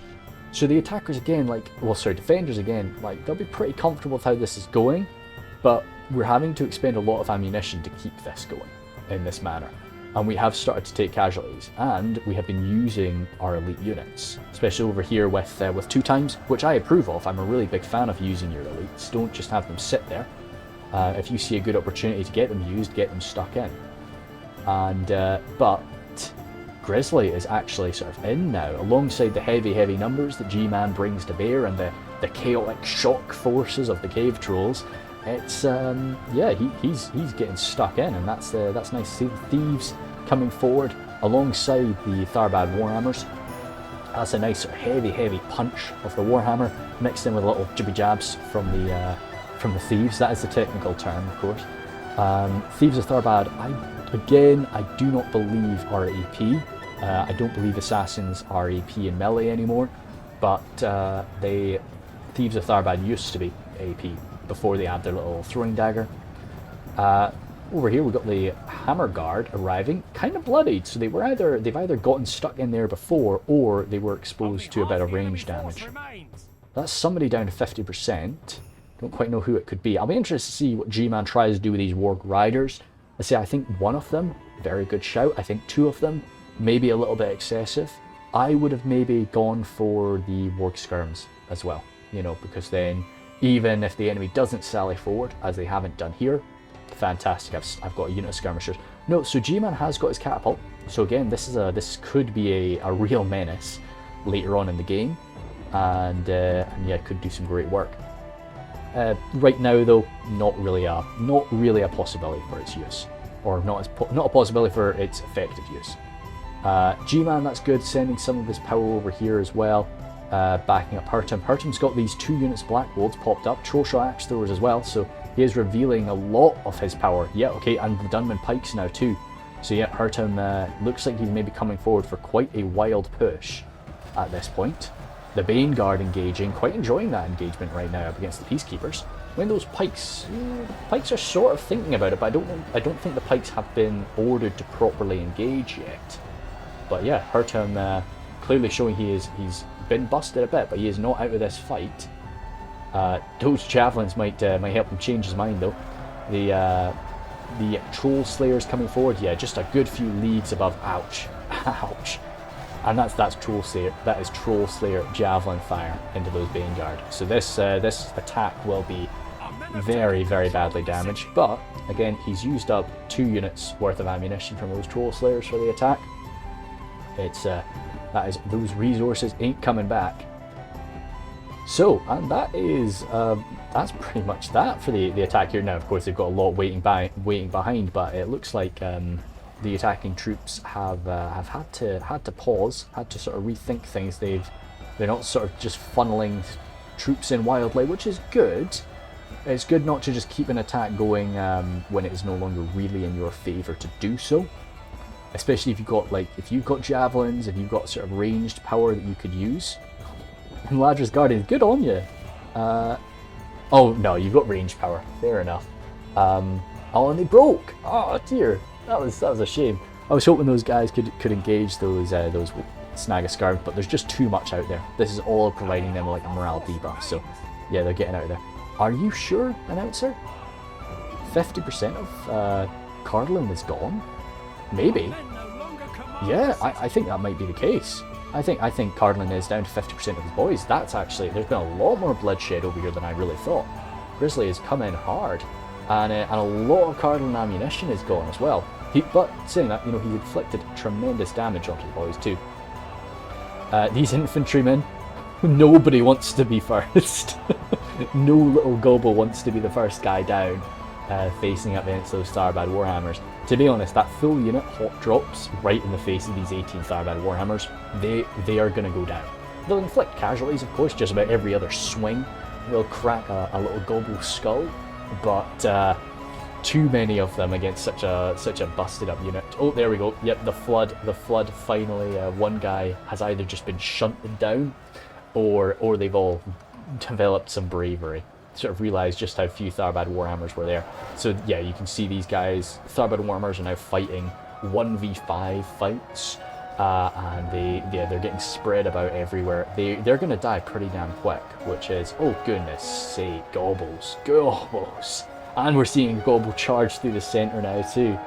So the attackers again, defenders again, they'll be pretty comfortable with how this is going, but we're having to expend a lot of ammunition to keep this going in this manner. And we have started to take casualties, and we have been using our elite units, especially over here with 2 times, which I approve of. I'm a really big fan of using your elites. Don't just have them sit there. If you see a good opportunity to get them used, get them stuck in. And but Grizzly is actually sort of in now, alongside the heavy numbers that G-Man brings to bear and the chaotic shock forces of the cave trolls. It's yeah, he's getting stuck in, and that's nice to see. The thieves coming forward alongside the Tharbad Warhammers. That's a nice sort of heavy punch of the Warhammer mixed in with little jibby jabs from the thieves. That is the technical term, of course. Thieves of Tharbad, I do not believe are AP. I don't believe assassins are AP in melee anymore, but Thieves of Tharbad used to be AP before they add their little throwing dagger. Over here we've got the Hammer Guard arriving, kind of bloodied, so they've either gotten stuck in there before or they were exposed to a bit of range damage. That's somebody down to 50%. Don't quite know who it could be. I'll be interested to see what G-Man tries to do with these Warg Riders. I think one of them, very good shout. I think two of them, maybe a little bit excessive. I would have maybe gone for the Warg Skirms as well, you know, because then even if the enemy doesn't sally forward, as they haven't done here, fantastic, I've got a unit of skirmishers. No, so G-Man has got his catapult, so again, this could be a real menace later on in the game, and yeah, could do some great work. Right now though, not really a possibility for its use, or not a possibility for its effective use. G-Man, that's good, sending some of his power over here as well, backing up Hurtum. Hurtum's got these 2 units Black Wolves popped up, Trollshot Axe Throwers as well, so he is revealing a lot of his power. Yeah, okay, and the Dunman Pikes now too. So yeah, Hurtum looks like he's maybe coming forward for quite a wild push at this point. The Bane Guard engaging, quite enjoying that engagement right now up against the Peacekeepers. When those Pikes, Pikes are sort of thinking about it, but I don't think the Pikes have been ordered to properly engage yet. But yeah, Hurtum clearly showing he's been busted a bit, but he is not out of this fight. Those javelins might help him change his mind though. The Troll Slayers coming forward, yeah, just a good few leagues above. Ouch, ouch. And that's Troll Slayer. That is Troll Slayer javelin fire into those Bane Guard. So this attack will be very badly damaged. But again, he's used up 2 units worth of ammunition from those Troll Slayers for the attack. It's those resources ain't coming back. So, and that's pretty much that for the attack here. Now, of course, they've got a lot waiting behind, but it looks like the attacking troops have had to pause, had to sort of rethink things. They're not sort of just funneling troops in wildly, which is good. It's good not to just keep an attack going when it is no longer really in your favour to do so. Especially if you've got javelins, if you've got sort of ranged power that you could use. Imladris Guardian, good on you. Oh no, you've got range power. Fair enough. Oh, and they broke. Oh dear, that was a shame. I was hoping those guys could engage those Snaga Skirms, but there's just too much out there. This is all providing them like a morale debuff. So yeah, they're getting out of there. Are you sure, announcer? 50% of Cardolan is gone. Maybe. Yeah, I think that might be the case. I think Cardolan is down to 50% of his boys. That's actually, there's been a lot more bloodshed over here than I really thought. Grizzly has come in hard, and a lot of Cardolan ammunition is gone as well. But saying that, you know, he inflicted tremendous damage onto the boys too. These infantrymen, nobody wants to be first. No little gobble wants to be the first guy down, facing up against those Tharbad Warhammers. To be honest, that full unit hot drops right in the face of these 18 Tharbad Warhammers. They are going to go down. They'll inflict casualties, of course, just about every other swing. They'll crack a little gobble skull, but too many of them against such a busted up unit. Oh, there we go. Yep, the flood finally. One guy has either just been shunted down, or they've all developed some bravery. Sort of realised just how few Tharbad Warhammers were there. So yeah, you can see these guys, Tharbad Warhammers, are now fighting 1v5 fights, and they're getting spread about everywhere. They're going to die pretty damn quick, which is, oh goodness sake, gobbles, and we're seeing a gobble charge through the centre now too,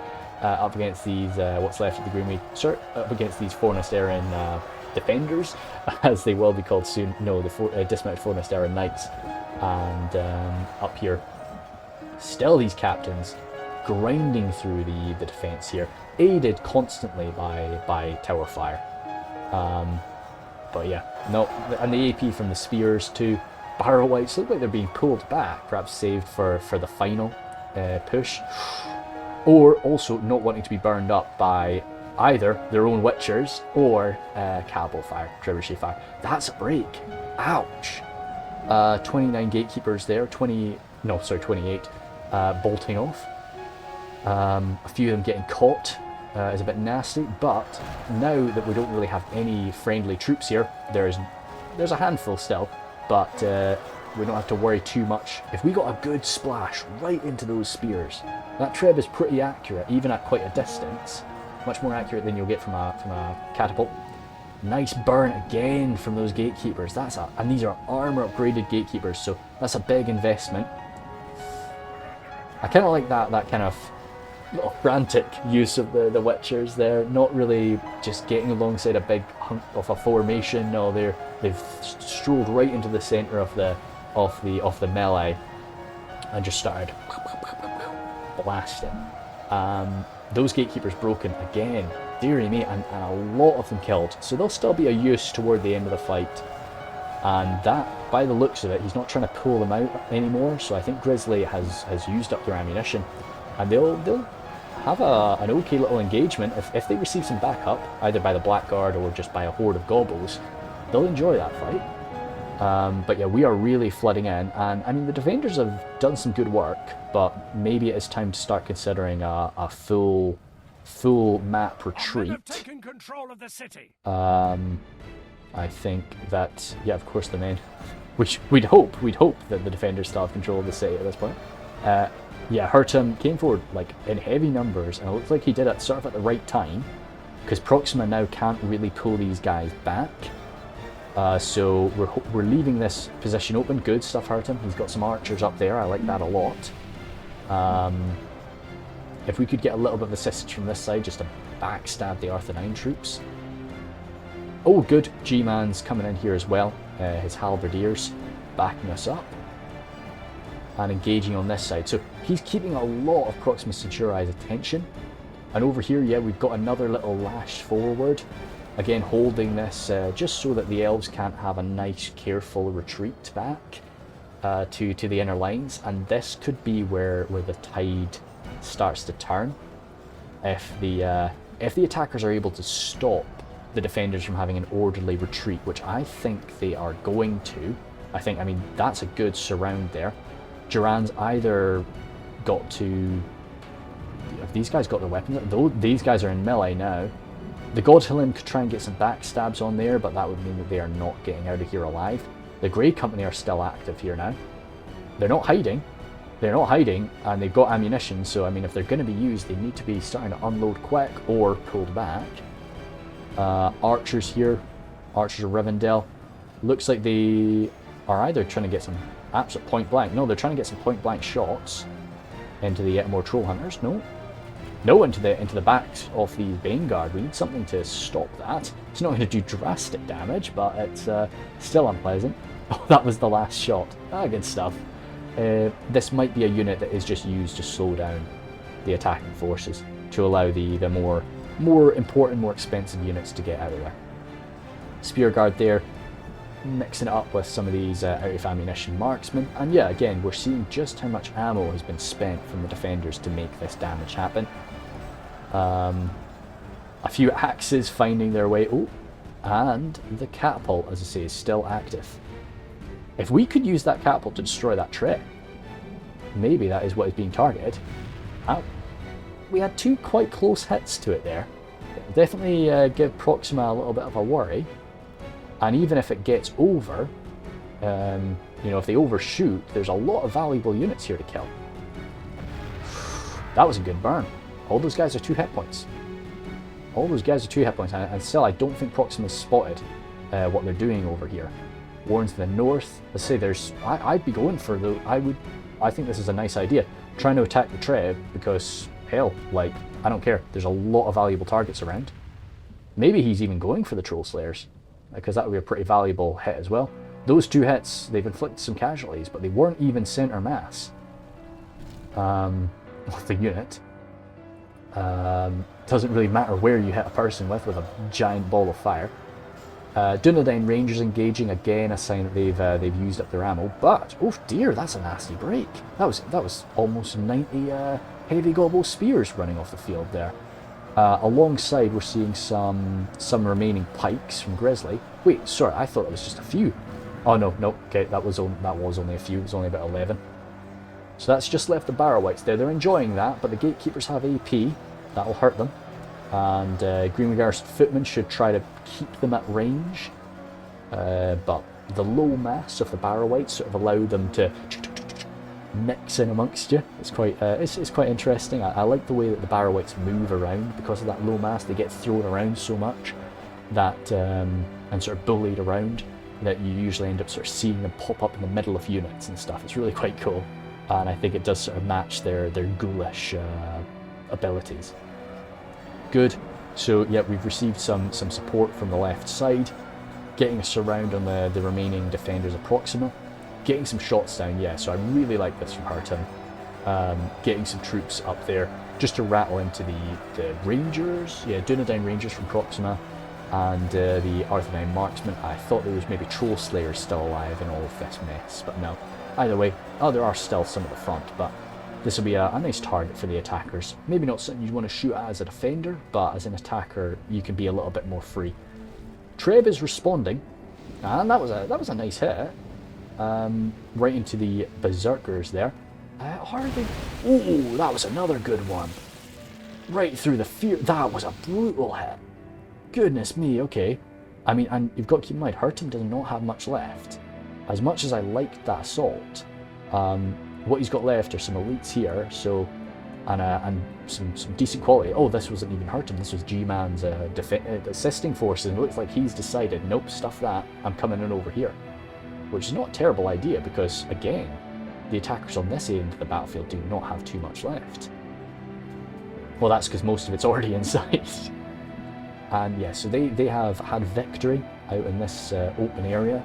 up against these what's left of the Greenmead, up against these Fornastaran defenders, as they will be called soon. No, the dismounted Fornastaran knights. And up here, Still these captains grinding through the defence here, aided constantly by tower fire. But yeah, no, and the AP from the spears too. Barrow Whites look like they're being pulled back, perhaps saved for the final push, or also not wanting to be burned up by either their own witchers or catapult fire, trebuchet fire. That's a break. Ouch. 29 gatekeepers there, 28 bolting off. A few of them getting caught is a bit nasty, but now that we don't really have any friendly troops here, there's a handful still, but we don't have to worry too much. If we got a good splash right into those spears, that treb is pretty accurate, even at quite a distance, much more accurate than you'll get from a catapult. Nice burn again from those gatekeepers. And these are armor upgraded gatekeepers, so that's a big investment. I kind of like that kind of little frantic use of the witchers there, not really just getting alongside a big hunk of a formation. No, they've strolled right into the center of the melee and just started blasting. Those gatekeepers broken again, dearie me, and a lot of them killed, so they'll still be a use toward the end of the fight. And that, by the looks of it, he's not trying to pull them out anymore, so I think Grizzly has used up their ammunition, and they'll have an okay little engagement. If they receive some backup, either by the Blackguard or just by a horde of gobbles, they'll enjoy that fight. But yeah, we are really flooding in, and I mean, the defenders have done some good work, but maybe it is time to start considering a full map retreat. Have taken control of the city. I think that, yeah, of course the men, which we'd hope that the defenders still have control of the city at this point. Yeah, Hurtum came forward like in heavy numbers, and it looked like he did it sort of at the right time, because Proxima now can't really pull these guys back. So we're leaving this position open. Good stuff, Hurtum. He's got some archers up there. I like that a lot. If we could get a little bit of assistance from this side, just to backstab the Arthedain troops. Oh, good. G-Man's coming in here as well. His halberdiers backing us up and engaging on this side. So he's keeping a lot of Proxima Centuriae's attention. And over here, yeah, we've got another little lash forward. Again, holding this just so that the elves can't have a nice, careful retreat back to the inner lines. And this could be where the tide starts to turn. If the attackers are able to stop the defenders from having an orderly retreat, which I think they are going to. I mean, that's a good surround there. Duran's either got to... Have these guys got their weapons? These guys are in melee now. The Godhillen could try and get some backstabs on there, but that would mean that they are not getting out of here alive. The Grey Company are still active here now. They're not hiding, and they've got ammunition, so I mean, if they're going to be used, they need to be starting to unload quick or pulled back. Archers here, Archers of Rivendell. Looks like they are either trying to get some absolute point blank. No, they're trying to get some point blank shots into the more troll hunters. No, into the backs of the Vanguard. We need something to stop that. It's not going to do drastic damage, but it's still unpleasant. Oh, that was the last shot. Good stuff. This might be a unit that is just used to slow down the attacking forces, to allow the more important, more expensive units to get out of there. Spear Guard there, mixing it up with some of these out of ammunition marksmen. And yeah, again, we're seeing just how much ammo has been spent from the defenders to make this damage happen. A few axes finding their way. Oh, and the catapult, as I say, is still active. If we could use that catapult to destroy that tree, maybe that is what is being targeted. We had two quite close hits to it there. It'll definitely give Proxima a little bit of a worry. And even if it gets over, if they overshoot, there's a lot of valuable units here to kill. That was a good burn. All those guys are 2 hit points. And still, I don't think Proxima's spotted what they're doing over here. Warren to the north. Let's say I'd be going for the... I think this is a nice idea. Trying to attack the Treb because, hell, like, I don't care. There's a lot of valuable targets around. Maybe he's even going for the Troll Slayers, because that would be a pretty valuable hit as well. Those 2 hits, they've inflicted some casualties, but they weren't even center mass. with the unit. Doesn't really matter where you hit a person with a giant ball of fire. Dunland Rangers engaging, again a sign that they've used up their ammo, but oh dear, that's a nasty break. That was almost 90 heavy gobble spears running off the field there. Alongside, we're seeing some remaining pikes from Grizzly. Wait, sorry, I thought it was just a few. Oh no, okay, that was only a few. It was only about 11. So that's just left the Barrow-wights there. They're enjoying that, but the Gatekeepers have AP. That'll hurt them. And Greenwigars footmen should try to keep them at range. But the low mass of the Barrow-wights sort of allow them to mix in amongst you. It's quite interesting. I like the way that the Barrow-wights move around because of that low mass. They get thrown around so much that and sort of bullied around that you usually end up sort of seeing them pop up in the middle of units and stuff. It's really quite cool. And I think it does sort of match their ghoulish abilities. Good. So yeah, we've received some support from the left side, getting a surround on the remaining defenders of Proxima, getting some shots down. Yeah, so I really like this from Harton. Getting some troops up there just to rattle into the Rangers. Yeah, Dunland Rangers from Proxima and the Arthedain marksmen. I thought there was maybe Troll Slayers still alive in all of this mess, but no. Either way, there are still some at the front, but this will be a nice target for the attackers. Maybe not something you'd want to shoot at as a defender, but as an attacker, you can be a little bit more free. Treb is responding, and that was a nice hit. Right into the Berserkers there. How are they? Oh, that was another good one. Right through the fear. That was a brutal hit. Goodness me. Okay. I mean, and you've got to keep in mind, Hurton does not have much left. As much as I liked that assault, what he's got left are some elites here, so and some decent quality. Oh, this wasn't even Hurton. This was G-Man's assisting forces, and it looks like he's decided, nope, stuff that. I'm coming in over here, which is not a terrible idea because again, the attackers on this end of the battlefield do not have too much left. Well, that's because most of it's already in sight. And yeah, so they have had victory out in this open area.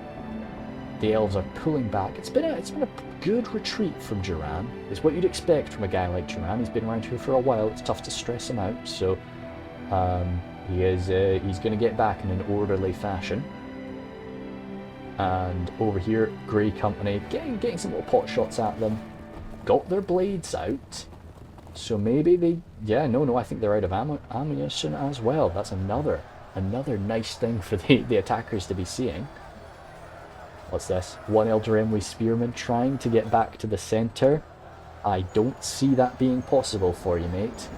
The elves are pulling back. It's been a good retreat from Duran. It's what you'd expect from a guy like Duran. He's been around here for a while. It's tough to stress him out. So he's going to get back in an orderly fashion. And over here, Grey Company getting some little pot shots at them. Got their blades out. So maybe they... Yeah, no, I think they're out of ammunition as well. That's another nice thing for the attackers to be seeing. What's this? One Elder Emwy Spearman trying to get back to the centre. I don't see that being possible for you, mate.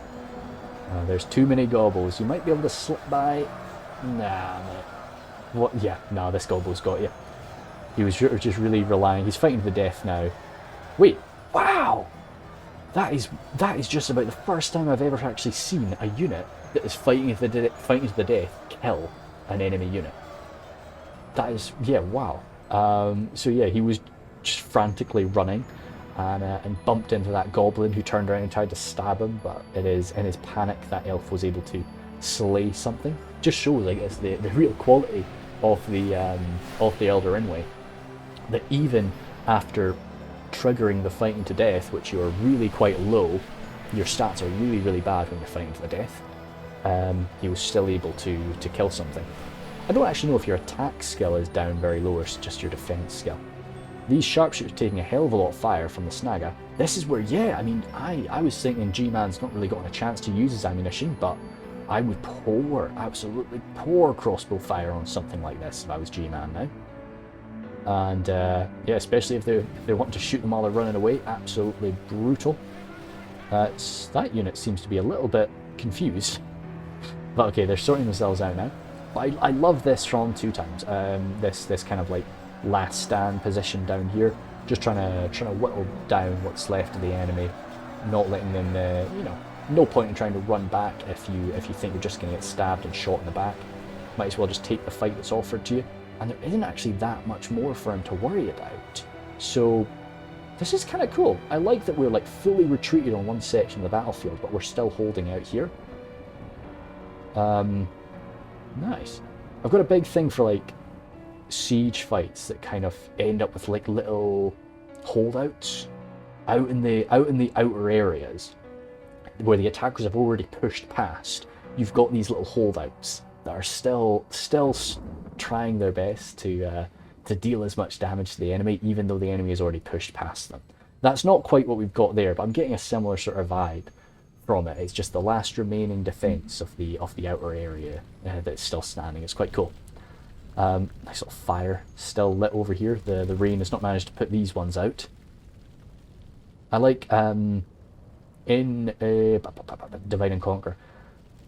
There's too many gobbles. You might be able to slip by. Nah, mate. What? Yeah, nah, this gobble's got you. He was just really relying. He's fighting to the death now. Wait, wow! That is just about the first time I've ever actually seen a unit that is fighting to the death kill an enemy unit. That is, yeah, wow. So yeah, he was just frantically running and bumped into that goblin who turned around and tried to stab him, but it is in his panic that elf was able to slay something. Just shows, I guess, the real quality of the Elder Emwy. That even after triggering the fighting to death, which you are really quite low, your stats are really, really bad when you're fighting to the death, he was still able to kill something. I don't actually know if your attack skill is down very low or it's just your defense skill. These sharpshooters taking a hell of a lot of fire from the Snagga. This is where, yeah, I mean, I was thinking G-Man's not really gotten a chance to use his ammunition, but I would absolutely pour crossbow fire on something like this if I was G-Man now. And yeah, especially if they're wanting to shoot them while they're running away, absolutely brutal. That unit seems to be a little bit confused. But okay, they're sorting themselves out now. But I love this from 2 times. This kind of like last stand position down here, just trying to whittle down what's left of the enemy, not letting them. No point in trying to run back if you think you're just going to get stabbed and shot in the back. Might as well just take the fight that's offered to you. And there isn't actually that much more for him to worry about. So this is kind of cool. I like that we're like fully retreated on one section of the battlefield, but we're still holding out here. Nice. I've got a big thing for like siege fights that kind of end up with like little holdouts. out in the outer areas, where the attackers have already pushed past, you've got these little holdouts that are still trying their best to deal as much damage to the enemy, even though the enemy has already pushed past them. That's not quite what we've got there, but I'm getting a similar sort of vibe from it. It's just the last remaining defense of the outer area that's still standing. It's quite cool. Nice little fire still lit over here. The rain has not managed to put these ones out. I like in Divide and Conquer,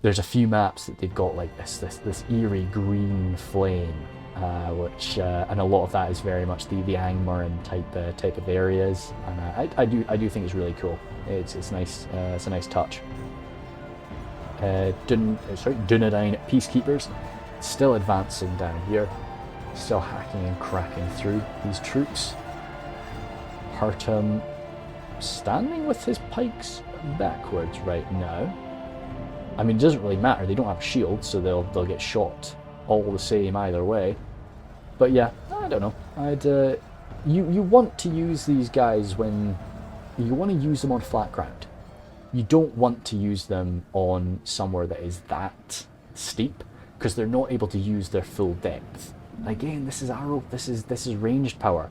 there's a few maps that they've got like this eerie green flame, which and a lot of that is very much the Angmar type of areas, and I do think it's really cool. It's nice. It's a nice touch. Dunland peacekeepers still advancing down here, still hacking and cracking through these troops. Hartum standing with his pikes backwards right now. I mean, it doesn't really matter. They don't have a shield, so they'll get shot all the same either way. But yeah, I don't know. You want to use these guys when you want to use them on flat ground. You don't want to use them on somewhere that is that steep, because they're not able to use their full depth. Again, this is arrow. This is ranged power.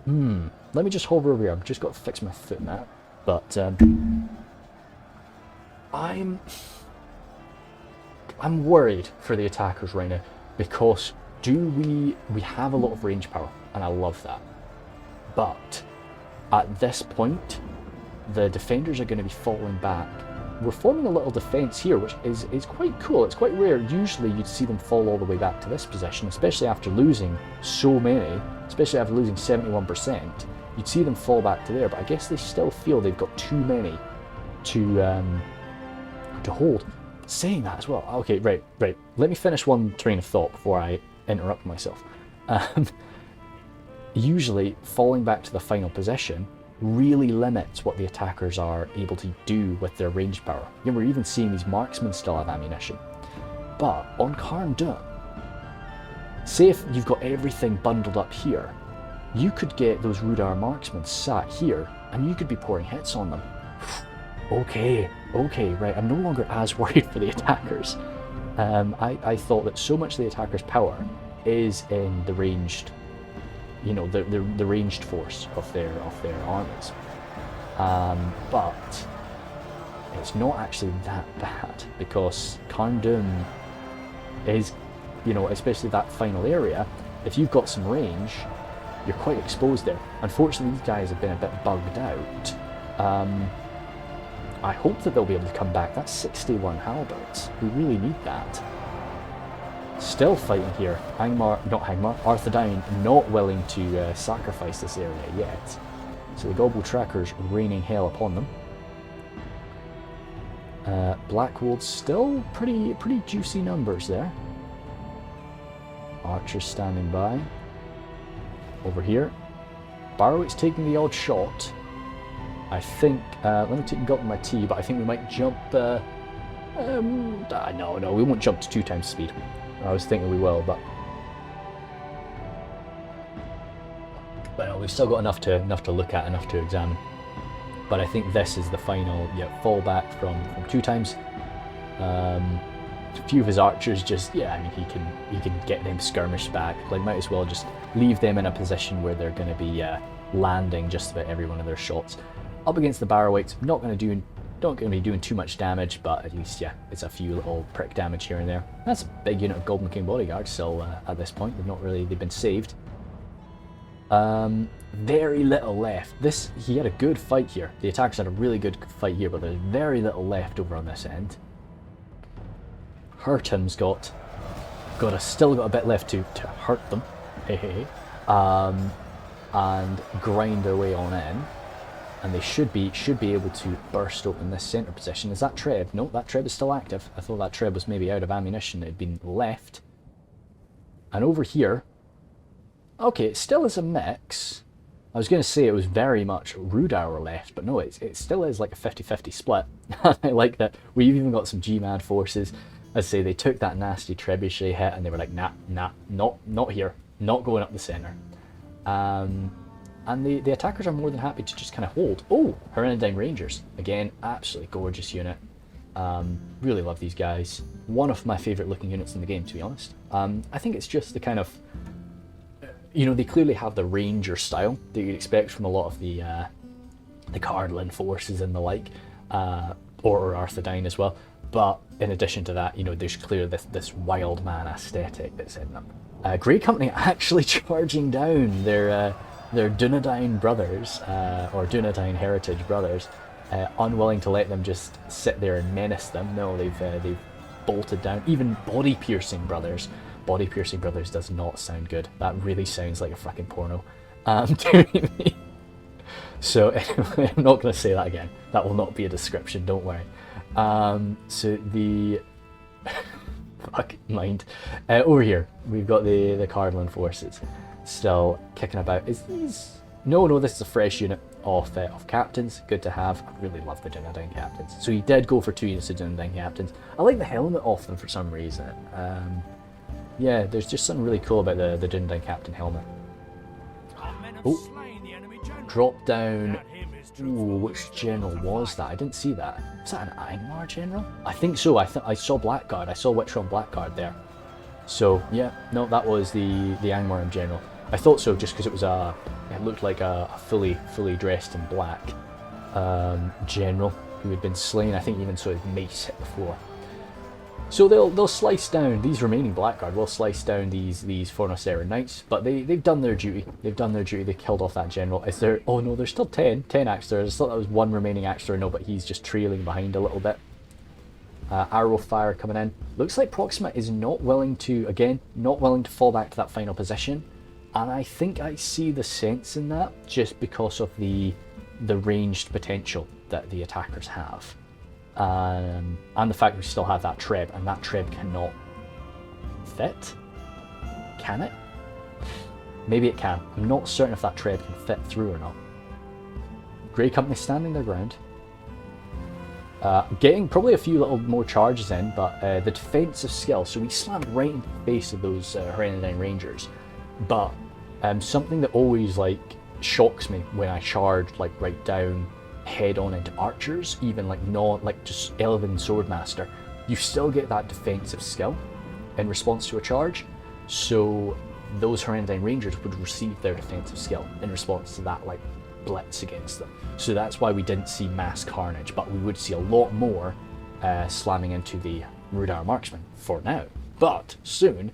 Let me just hover over here. I've just got to fix my foot now. But I'm worried for the attackers right now, because we have a lot of range power, and I love that. But at this point, the defenders are going to be falling back. We're forming a little defense here, which is quite cool. It's quite rare. Usually you'd see them fall all the way back to this position, especially after losing so many, especially after losing 71%. You'd see them fall back to there, but I guess they still feel they've got too many to hold. Saying that as well. Okay, right. Let me finish one train of thought before I interrupt myself. Usually, falling back to the final position really limits what the attackers are able to do with their range power. You know, we're even seeing these marksmen still have ammunition. But on Carn Dum, say if you've got everything bundled up here, you could get those Rhudaur marksmen sat here, and you could be pouring hits on them. Okay, right, I'm no longer as worried for the attackers. I thought that so much of the attackers' power is in the ranged, you know, the ranged force of their armies. But it's not actually that bad, because Carn Dum is, you know, especially that final area, if you've got some range, you're quite exposed there. Unfortunately, these guys have been a bit bugged out. I hope that they'll be able to come back. That's 61 halberds. We really need that. Still fighting here. Arthedain not willing to sacrifice this area yet. So the Gobble Trackers raining hell upon them. Blackwold still pretty juicy numbers there. Archers standing by. Over here. Barrow taking the odd shot. I think, let me take gulp my tea, but I think we might jump, no, we won't jump to 2 times speed. I was thinking we will, but no, we've still got enough to look at, enough to examine. But I think this is the final, fall back from 2 times. A few of his archers just, I mean, he can get them skirmished back. Like, might as well just leave them in a position where they're going to be landing just about every one of their shots. Up against the Barrow-wights, not going to be doing too much damage, but at least, it's a few little prick damage here and there. That's a big unit of Goblin King bodyguards, so at this point, they've been saved. Very little left. He had a good fight here. The attackers had a really good fight here, but there's very little left over on this end. Hartum's still got a bit left to hurt them, and grind their way on in. And they should be able to burst open this centre position. Is that Treb? No, that Treb is still active. I thought that Treb was maybe out of ammunition. It had been left. And over here, okay, it still is a mix. I was going to say it was very much Rhudaur left, but no, it still is like a 50-50 split. I like that. We've even got some G-Mad forces. As I say, they took that nasty trebuchet hit and they were like, nah, not here. Not going up the centre. and the attackers are more than happy to just kind of hold. Oh, Arthedain Rangers. Again, absolutely gorgeous unit. Really love these guys. One of my favourite looking units in the game, to be honest. I think it's just the kind of, you know, they clearly have the ranger style that you'd expect from a lot of the Cardolan forces and the like, or Arthedain as well. But in addition to that, you know, there's clearly this wild man aesthetic that's in them. Grey Company actually charging down their Dunedain brothers, or Dunedain heritage brothers, unwilling to let them just sit there and menace them. No, they've bolted down. Even Body Piercing Brothers. Body Piercing Brothers does not sound good. That really sounds like a fucking porno. To me. So anyway, I'm not going to say that again. That will not be a description, don't worry. So the... fuck, mind. Over here, we've got the Cardolan forces still kicking about. Is these... No, this is a fresh unit of captains. Good to have. I really love the Dunedain captains. So he did go for 2 units of Dunedain captains. I like the helmet off them for some reason. Yeah, there's just something really cool about the Dunedain captain helmet. Oh, drop down. Ooh, which general was that? I didn't see that. Was that an Angmar general? I think so. I saw Blackguard. I saw Witchron Blackguard there. So yeah, no, that was the Angmar general. I thought so just because it was it looked like a fully dressed in black general who had been slain. I think even saw his mace hit the floor. So they'll slice down, these remaining Blackguard will slice down these Fornoceran Knights, but they've done their duty. They've done their duty. They killed off that general. Is there? Oh no, there's still 10 Axters. I thought that was one remaining Axter. No, but he's just trailing behind a little bit. Arrow fire coming in. Looks like Proxima is not willing to fall back to that final position, and I think I see the sense in that just because of the ranged potential that the attackers have. And the fact we still have that treb, and that treb cannot fit. Can it? Maybe it can. I'm not certain if that treb can fit through or not. Grey Company standing their ground. Getting probably a few little more charges in, but the defensive skill, so we slammed right into the face of those Arthedain Rangers. But something that always shocks me when I charge right down head on into archers, even not just Elven Swordmaster, you still get that defensive skill in response to a charge. So those Arthedain Rangers would receive their defensive skill in response to that blitz against them. So that's why we didn't see mass carnage, but we would see a lot more slamming into the Rhudaur marksmen for now. But soon,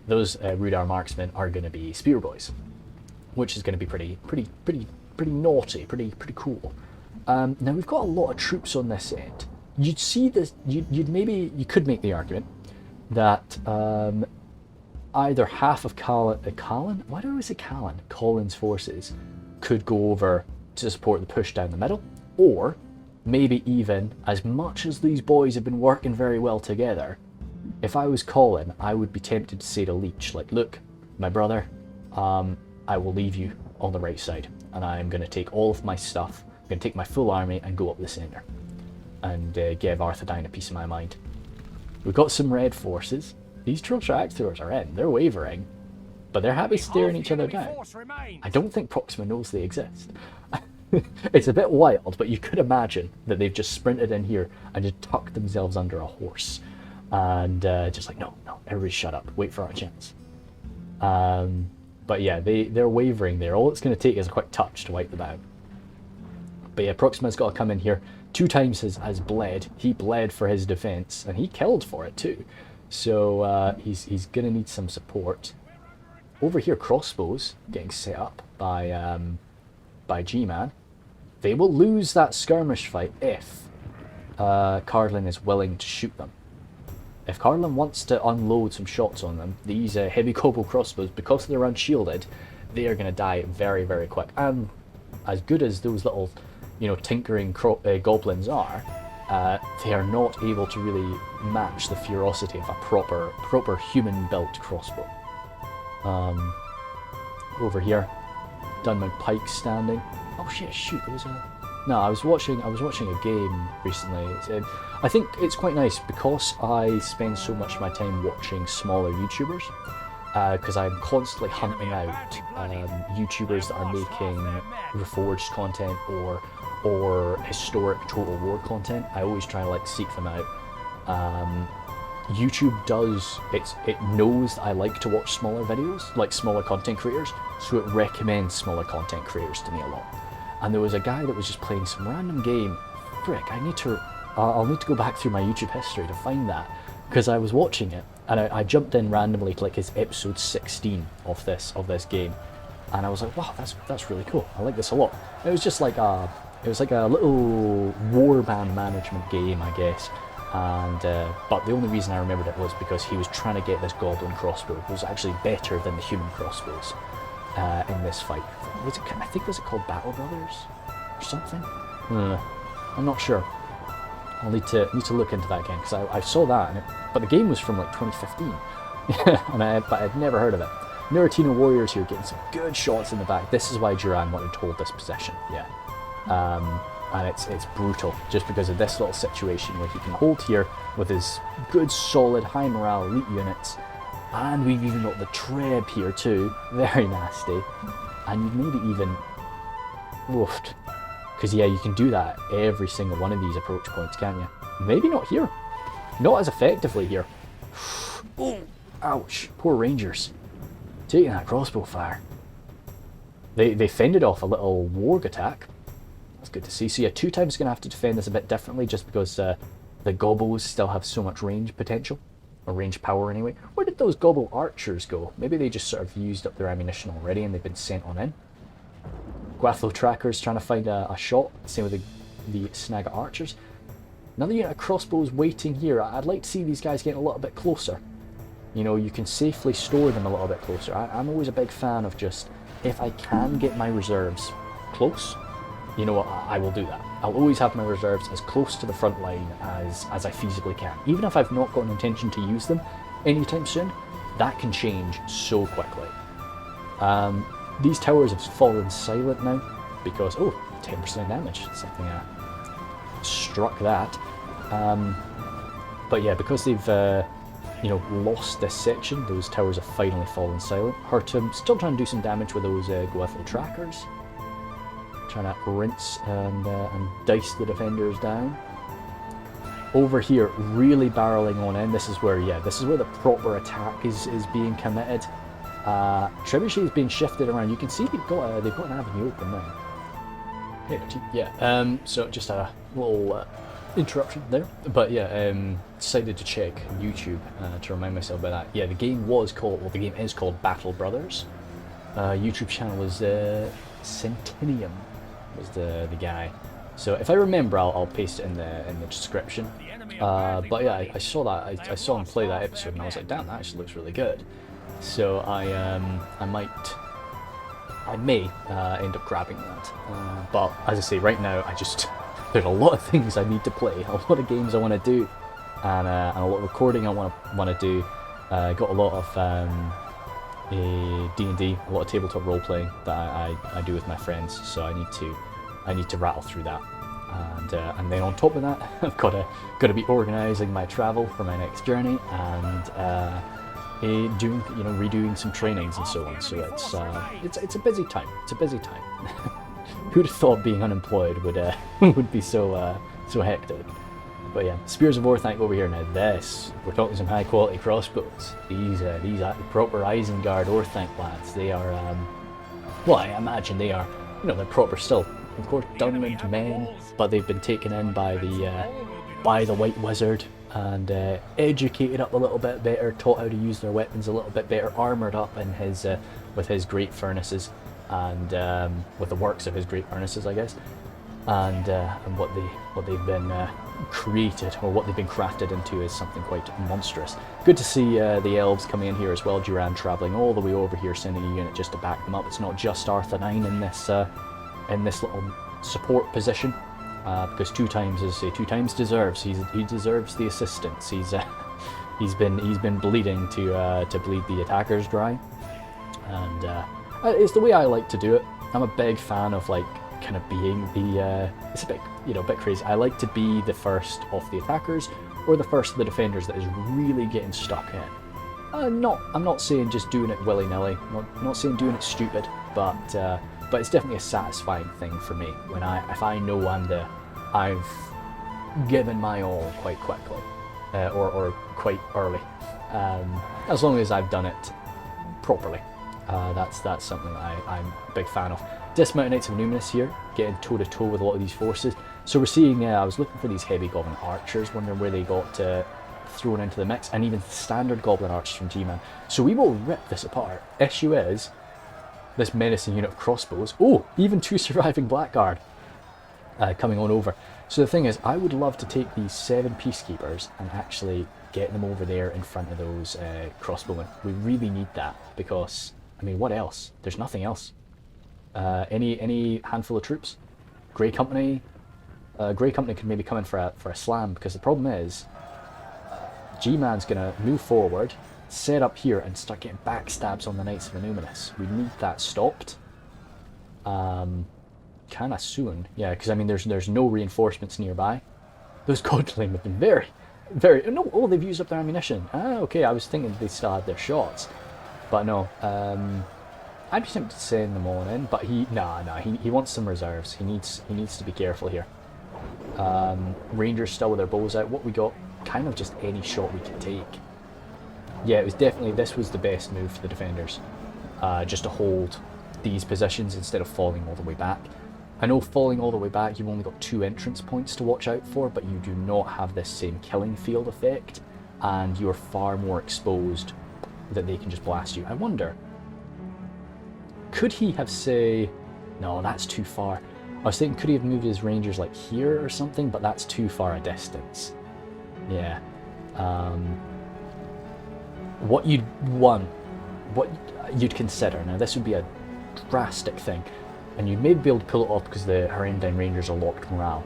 those Rhudaur marksmen are going to be spear boys, which is going to be pretty naughty, pretty cool. Now we've got a lot of troops on this end. You'd see this. You could make the argument that either half of Colin's forces could go over to support the push down the middle, or maybe even as much as these boys have been working very well together. If I was Colin, I would be tempted to say to Leech, look, my brother, I will leave you on the right side, and I'm going to take all of my stuff. I'm going to take my full army and go up the centre and give Arthedain a piece of my mind. We've got some red forces. These Trothractors are in. They're wavering, but they're happy staring each other down. I don't think Proxima knows they exist. It's a bit wild, but you could imagine that they've just sprinted in here and just tucked themselves under a horse and just no, everybody shut up, wait for our chance. But yeah, they're wavering there. All it's going to take is a quick touch to wipe them out. But yeah, Proxima's got to come in here. 2 times has bled. He bled for his defense, and he killed for it too. So he's going to need some support. Over here, crossbows getting set up by G-Man. They will lose that skirmish fight if Cardolan is willing to shoot them. If Cardolan wants to unload some shots on them, these heavy cobble crossbows, because they're unshielded, they are going to die very, very quick. And as good as those little, tinkering goblins are, they are not able to really match the ferocity of a proper human-built crossbow. Over here, Dunland Pike standing. Oh shit! Shoot, there was a. No, I was watching a game recently. I think it's quite nice because I spend so much of my time watching smaller YouTubers. because I'm constantly hunting out YouTubers that are making Reforged content or historic Total War content. I always try to like seek them out. YouTube it knows that I like to watch smaller videos, like smaller content creators, so it recommends smaller content creators to me a lot. And there was a guy that was just playing some random game. Frick, I'll need to go back through my YouTube history to find that, because I was watching it and I jumped in randomly to like his episode 16 of this game, and I was like, wow, that's really cool. I like this a lot. It was just like a little warband management game, I guess. And but the only reason I remembered it was because he was trying to get this goblin crossbow. It was actually better than the human crossbows in this fight. I think was it called Battle Brothers or something? I'm not sure. I'll need to look into that again, because I saw that, but the game was from like 2015, but I'd never heard of it. Neratino warriors here getting some good shots in the back. This is why Duran wanted to hold this position, yeah. And it's brutal, just because of this little situation where he can hold here with his good, solid, high morale elite units, and we've even got the Treb here too, very nasty, and you've maybe even woofed. Because yeah, you can do that at every single one of these approach points, can't you? Maybe not here. Not as effectively here. Oh, ouch. Poor Rangers. Taking that crossbow fire. They fended off a little warg attack. That's good to see. So yeah, 2 times going to have to defend this a bit differently, just because the gobbles still have so much range potential. Or range power anyway. Where did those gobble archers go? Maybe they just sort of used up their ammunition already and they've been sent on in. Guathlo trackers trying to find a shot, same with the Snaga archers. Another unit of crossbows waiting here. I'd like to see these guys getting a little bit closer. You know, you can safely store them a little bit closer. I'm always a big fan of just, if I can get my reserves close, you know what, I will do that. I'll always have my reserves as close to the front line as I feasibly can. Even if I've not got an intention to use them anytime soon, that can change so quickly. These towers have fallen silent now because, 10% damage, something struck that. But yeah, because they've lost this section, those towers have finally fallen silent. Hurtum still trying to do some damage with those Guathlo trackers, trying to rinse and dice the defenders down. Over here, really barreling on in. This is where the proper attack is being committed. Trebuchet is being shifted around. You can see they've got an avenue open now. Yeah. So just a little interruption there, but yeah, decided to check YouTube to remind myself about that. Yeah, the game is called Battle Brothers. YouTube channel was Centennium was the guy. So if I remember, I'll paste it in the description. But yeah, I saw that. I saw him play that episode, and I was like, damn, that actually looks really good. So I may end up grabbing that. But as I say, right now, there's a lot of things I need to play, a lot of games I want to do, and a lot of recording I want to do. Got a lot of D&D, a lot of tabletop role playing that I do with my friends. So I need to rattle through that. And then on top of that, I've got to be organising my travel for my next journey, and redoing some trainings and so on. So it's a busy time. It's a busy time. Who'd have thought being unemployed would be so hectic? But yeah, Spears of Orthanc over here now. We're talking some high quality crossbows. These are proper Isengard Orthanc lads. They are I imagine they are, they're proper still. Of course, Dunland men, but they've been taken in by the White Wizard and educated up a little bit better, taught how to use their weapons a little bit better, armoured up in with his great furnaces and with the works of his great furnaces, I guess, and what they've been created, or what they've been crafted into, is something quite monstrous. Good to see the elves coming in here as well. Duran travelling all the way over here, sending a unit just to back them up. It's not just Arthedain in this little support position. Because 2 times, as I say, 2 times deserves. He deserves the assistance. He's been bleeding to bleed the attackers dry, and it's the way I like to do it. I'm a big fan of kind of being it's a bit crazy. I like to be the first of the attackers, or the first of the defenders that is really getting stuck in. I'm not saying just doing it willy-nilly. I'm not saying doing it stupid, but it's definitely a satisfying thing for me when if I know I've given my all quite quickly, or quite early, as long as I've done it properly. That's something that I'm a big fan of. Dismounted Knights of Numinous here, getting toe-to-toe with a lot of these forces. So we're seeing, I was looking for these heavy goblin archers, wondering where they got thrown into the mix, and even standard goblin archers from G-Man. So we will rip this apart. Issue is, this menacing unit of crossbows. Oh, even 2 surviving blackguard coming on over. So the thing is, I would love to take these 7 peacekeepers and actually get them over there in front of those crossbowmen. We really need that because, I mean, what else? There's nothing else. Any handful of troops? Grey Company? Grey Company could maybe come in for a slam, because the problem is G-Man's going to move forward, set up here, and start getting backstabs on the Knights of Illuminous. We need that stopped. Kind of soon. Yeah, because I mean, there's no reinforcements nearby. Those Godling have been very... No, oh, they've used up their ammunition. Ah, okay, I was thinking they still had their shots. But no, I'd be tempted to send them all in, but he wants some reserves. He needs to be careful here. Rangers still with their bows out. What we got? Kind of just any shot we could take. Yeah, it was definitely, this was the best move for the defenders. Just to hold these positions instead of falling all the way back. I know falling all the way back, you've only got 2 entrance points to watch out for, but you do not have this same killing field effect, and you're far more exposed that they can just blast you. I wonder, could he have, say... No, that's too far. I was thinking, could he have moved his rangers like here or something, but that's too far a distance. Yeah. What you'd want, what you'd consider, now this would be a drastic thing, and you'd maybe be able to pull it off because the Arthedain Rangers are locked morale,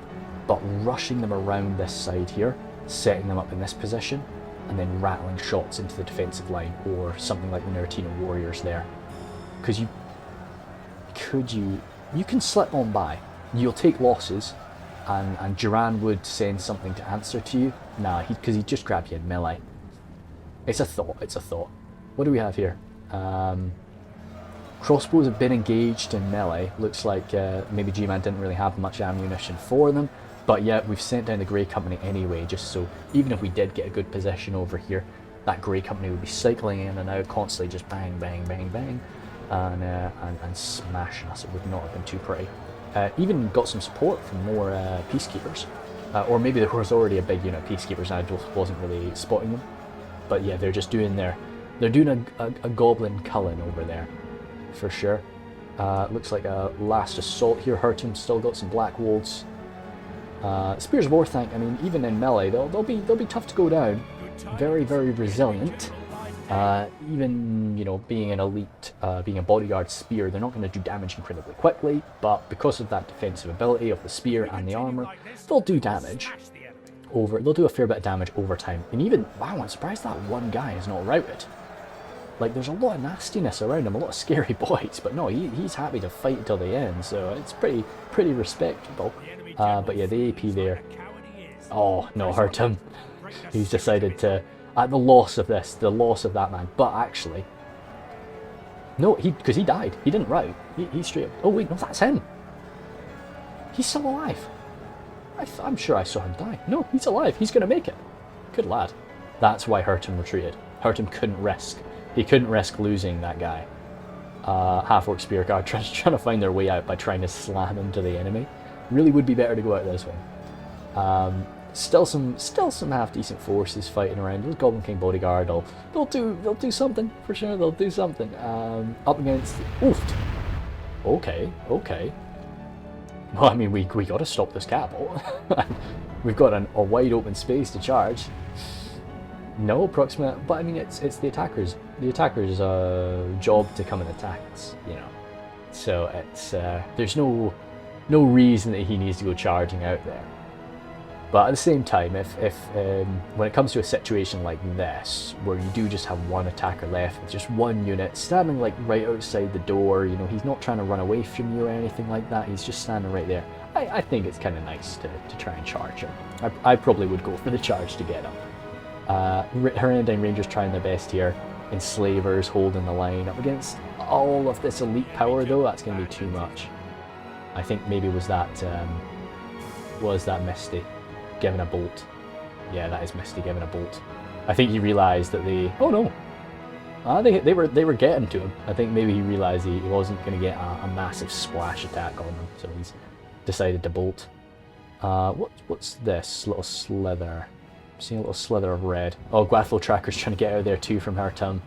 but rushing them around this side here, setting them up in this position, and then rattling shots into the defensive line, or something like the Neratino Warriors there. Because you can slip on by. You'll take losses, and Duran would send something to answer to you. Nah, because he'd just grab you in melee. It's a thought. What do we have here? Crossbows have been engaged in melee. Looks like maybe G-Man didn't really have much ammunition for them. But yeah, we've sent down the Grey Company anyway, just so even if we did get a good position over here, that Grey Company would be cycling in and out, constantly just bang, bang, bang, bang, and smashing us. It would not have been too pretty. Even got some support from more peacekeepers. Or maybe there was already a big unit of peacekeepers and I just wasn't really spotting them. But yeah, they're just doing they're doing a goblin culling over there, for sure. Looks like a last assault here. Hurtum still got some black wolves. Spears of Orthanc, I mean, even in melee, they'll be tough to go down. Very, very resilient. Even, you know, being an elite, being a bodyguard spear, they're not going to do damage incredibly quickly, but because of that defensive ability of the spear and the armor, they'll do damage. They'll do a fair bit of damage over time. And even, wow, I'm surprised that one guy is not routed. Like, there's a lot of nastiness around him, a lot of scary boys, but no, he's happy to fight until the end, so it's pretty respectable. But yeah, the AP there. Oh, no, hurt him. He's decided to, at the loss of that man. But actually, no, because he died. He didn't rout. He straight up, oh wait, no, that's him. He's still alive. I'm sure I saw him die. No, he's alive. He's going to make it. Good lad. That's why Hurtum retreated. Hurtum couldn't risk. He couldn't risk losing that guy. Half-orc spear guard trying to find their way out by trying to slam into the enemy. Really would be better to go out this way. Still some half-decent forces fighting around. Those Goblin King bodyguard, they'll do something for sure. They'll do something. Up against. Oof. Okay. Well, I mean, we got to stop this capital. We've got a wide open space to charge. No approximate, but I mean, it's the attackers. The attackers' job to come and attack us, you know. So it's there's no reason that he needs to go charging out there. But at the same time, if when it comes to a situation like this, where you do just have one attacker left with just one unit standing like right outside the door, you know, he's not trying to run away from you or anything like that, he's just standing right there. I think it's kind of nice to try and charge him. I probably would go for the charge to get him. Arthedain Rangers trying their best here. enslavers holding the line up against all of this elite power, though. That's going to be too much. I think maybe was that Misty giving a bolt. Yeah, that is Misty giving a bolt. I think he realised that oh no, they were getting to him. I think maybe he realised he wasn't going to get a massive splash attack on them, so he's decided to bolt. What's this little slither? I'm seeing a little slither of red. Oh, Gwathlo Tracker's trying to get out of there too from Hartum.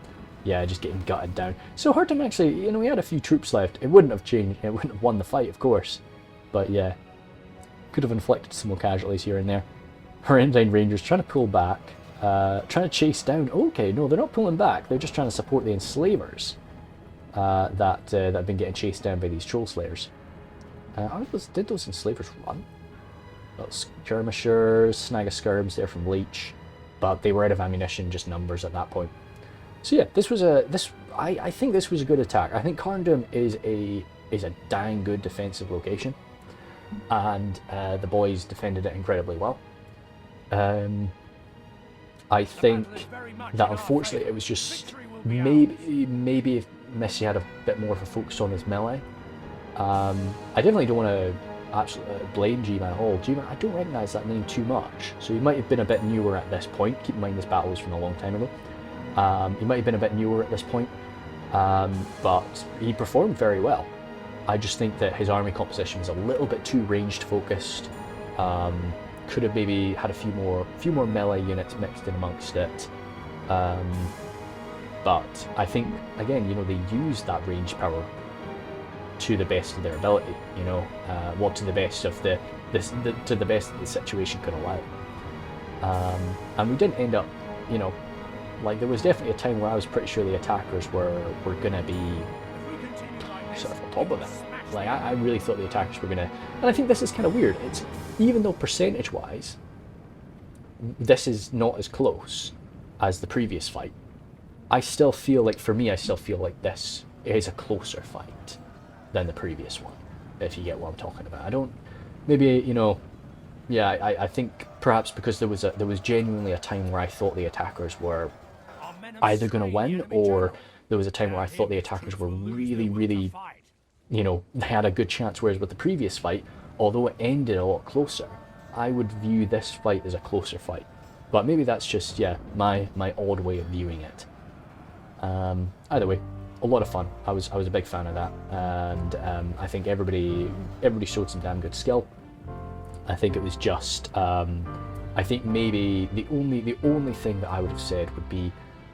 Yeah, just getting gutted down. So Hartum actually, you know, he had a few troops left. It wouldn't have changed. It wouldn't have won the fight, of course. But yeah, could have inflicted some more casualties here and there. Arthedain Rangers trying to pull back, trying to chase down. Okay, no, they're not pulling back. They're just trying to support the enslavers that have been getting chased down by these troll slayers. Did those enslavers run? Little skirmishers, snag of scurbs there from Leech, but they were out of ammunition, just numbers at that point. So yeah, I think this was a good attack. I think Carn Dum is a dang good defensive location, and the boys defended it incredibly well. I think that unfortunately it was just maybe if Misty had a bit more of a focus on his melee. I definitely don't want to absolutely blame G-Man at all. G-Man, I don't recognise that name too much, so he might have been a bit newer at this point. Keep in mind this battle was from a long time ago. He might have been a bit newer at this point, but he performed very well. I just think that his army composition was a little bit too ranged focused. Could have maybe had a few more melee units mixed in amongst it. But I think again, you know, they used that range power to the best of their ability. You know, to the best of the situation could allow. And we didn't end up, you know, like there was definitely a time where I was pretty sure the attackers were gonna be sort of on top of it. Like I really thought the attackers were gonna, and I think this is kind of weird. It's even though percentage-wise, this is not as close as the previous fight. I still feel like, for me, I still feel like this is a closer fight than the previous one. If you get what I'm talking about, I don't. Maybe, you know, yeah. I think perhaps because there was genuinely a time where I thought the attackers were either going to win, or there was a time where I thought the attackers were really, you know, they had a good chance. Whereas with the previous fight, although it ended a lot closer, I would view this fight as a closer fight. But maybe that's just, yeah, my odd way of viewing it. Either way, a lot of fun. I was a big fan of that, and I think everybody showed some damn good skill. I think it was just, I think maybe the only thing that I would have said would be,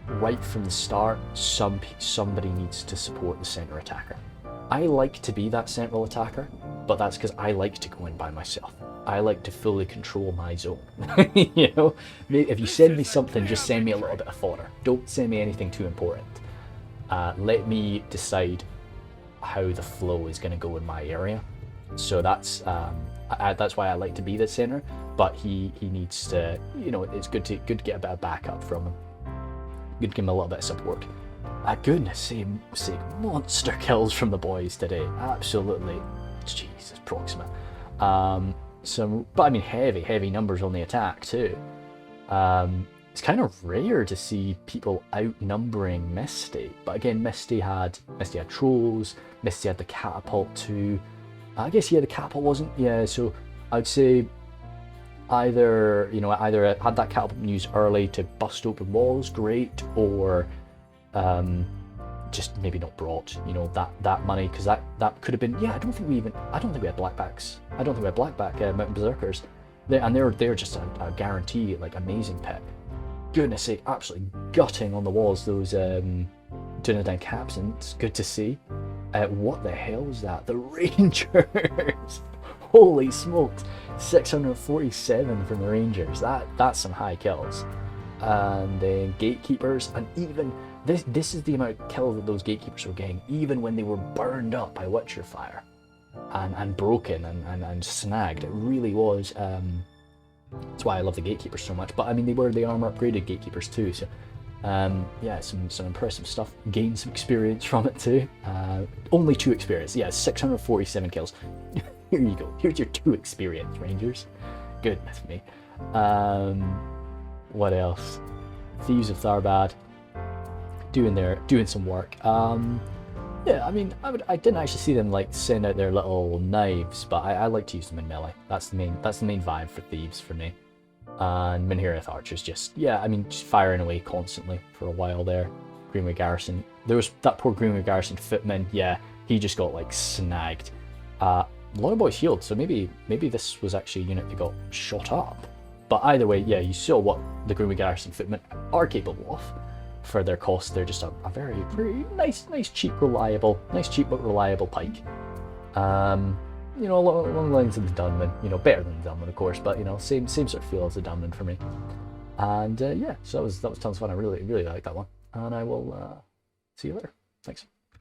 right from the start, somebody needs to support the center attacker. I like to be that central attacker, but that's because I like to go in by myself. I like to fully control my zone. You know, if you send me something, just send me a little bit of fodder. Don't send me anything too important. Let me decide how the flow is going to go in my area. So that's why I like to be the center. But he needs to, you know, it's good to get a bit of backup from him. Good to give him a little bit of support. Goodness sake, monster kills from the boys today. Absolutely, Jesus, Proxima. But I mean, heavy numbers on the attack too. It's kind of rare to see people outnumbering Misty. But again, Misty had trolls. Misty had the catapult too. I guess the catapult wasn't. Yeah, so I'd say either had that catapult used early to bust open walls, great, or just maybe not brought, you know, that money, because that could have been, yeah. I don't think we had blackbacks. I don't think we had blackback mountain berserkers. They're just a guarantee, like, amazing pick. Goodness sake, absolutely gutting on the walls those Dunland caps, and it's good to see. What the hell is that? The Rangers! Holy smokes! 647 from the Rangers. That's some high kills. And then gatekeepers, and even this is the amount of kills that those gatekeepers were getting, even when they were burned up by Witcher fire and broken and snagged. It really was. That's why I love the gatekeepers so much. But I mean, they were the armor upgraded gatekeepers too. So yeah, some impressive stuff. Gained some experience from it too. Only 2 experience. Yeah, 647 kills. Here you go. Here's your 2 experience, Rangers. Goodness me. What else? Thieves of Tharbad. doing some work. Yeah, I mean, I didn't actually see them like send out their little knives, but I like to use them in melee. That's the main vibe for thieves for me. And Minhireth archers just, yeah, I mean, just firing away constantly for a while there. Greenway Garrison, there was that poor Greenway Garrison footman. Yeah, he just got like snagged. Longboy's healed, so maybe this was actually a unit that got shot up. But either way, yeah, you saw what the Greenway Garrison footmen are capable of. For their cost, they're just a very nice, cheap, but reliable pike. You know, along the lines of the Dunland, you know, better than the Dunland, of course, but you know, same sort of feel as the Dunland for me. And yeah, so that was tons of fun. I really liked that one, and I will see you later. Thanks.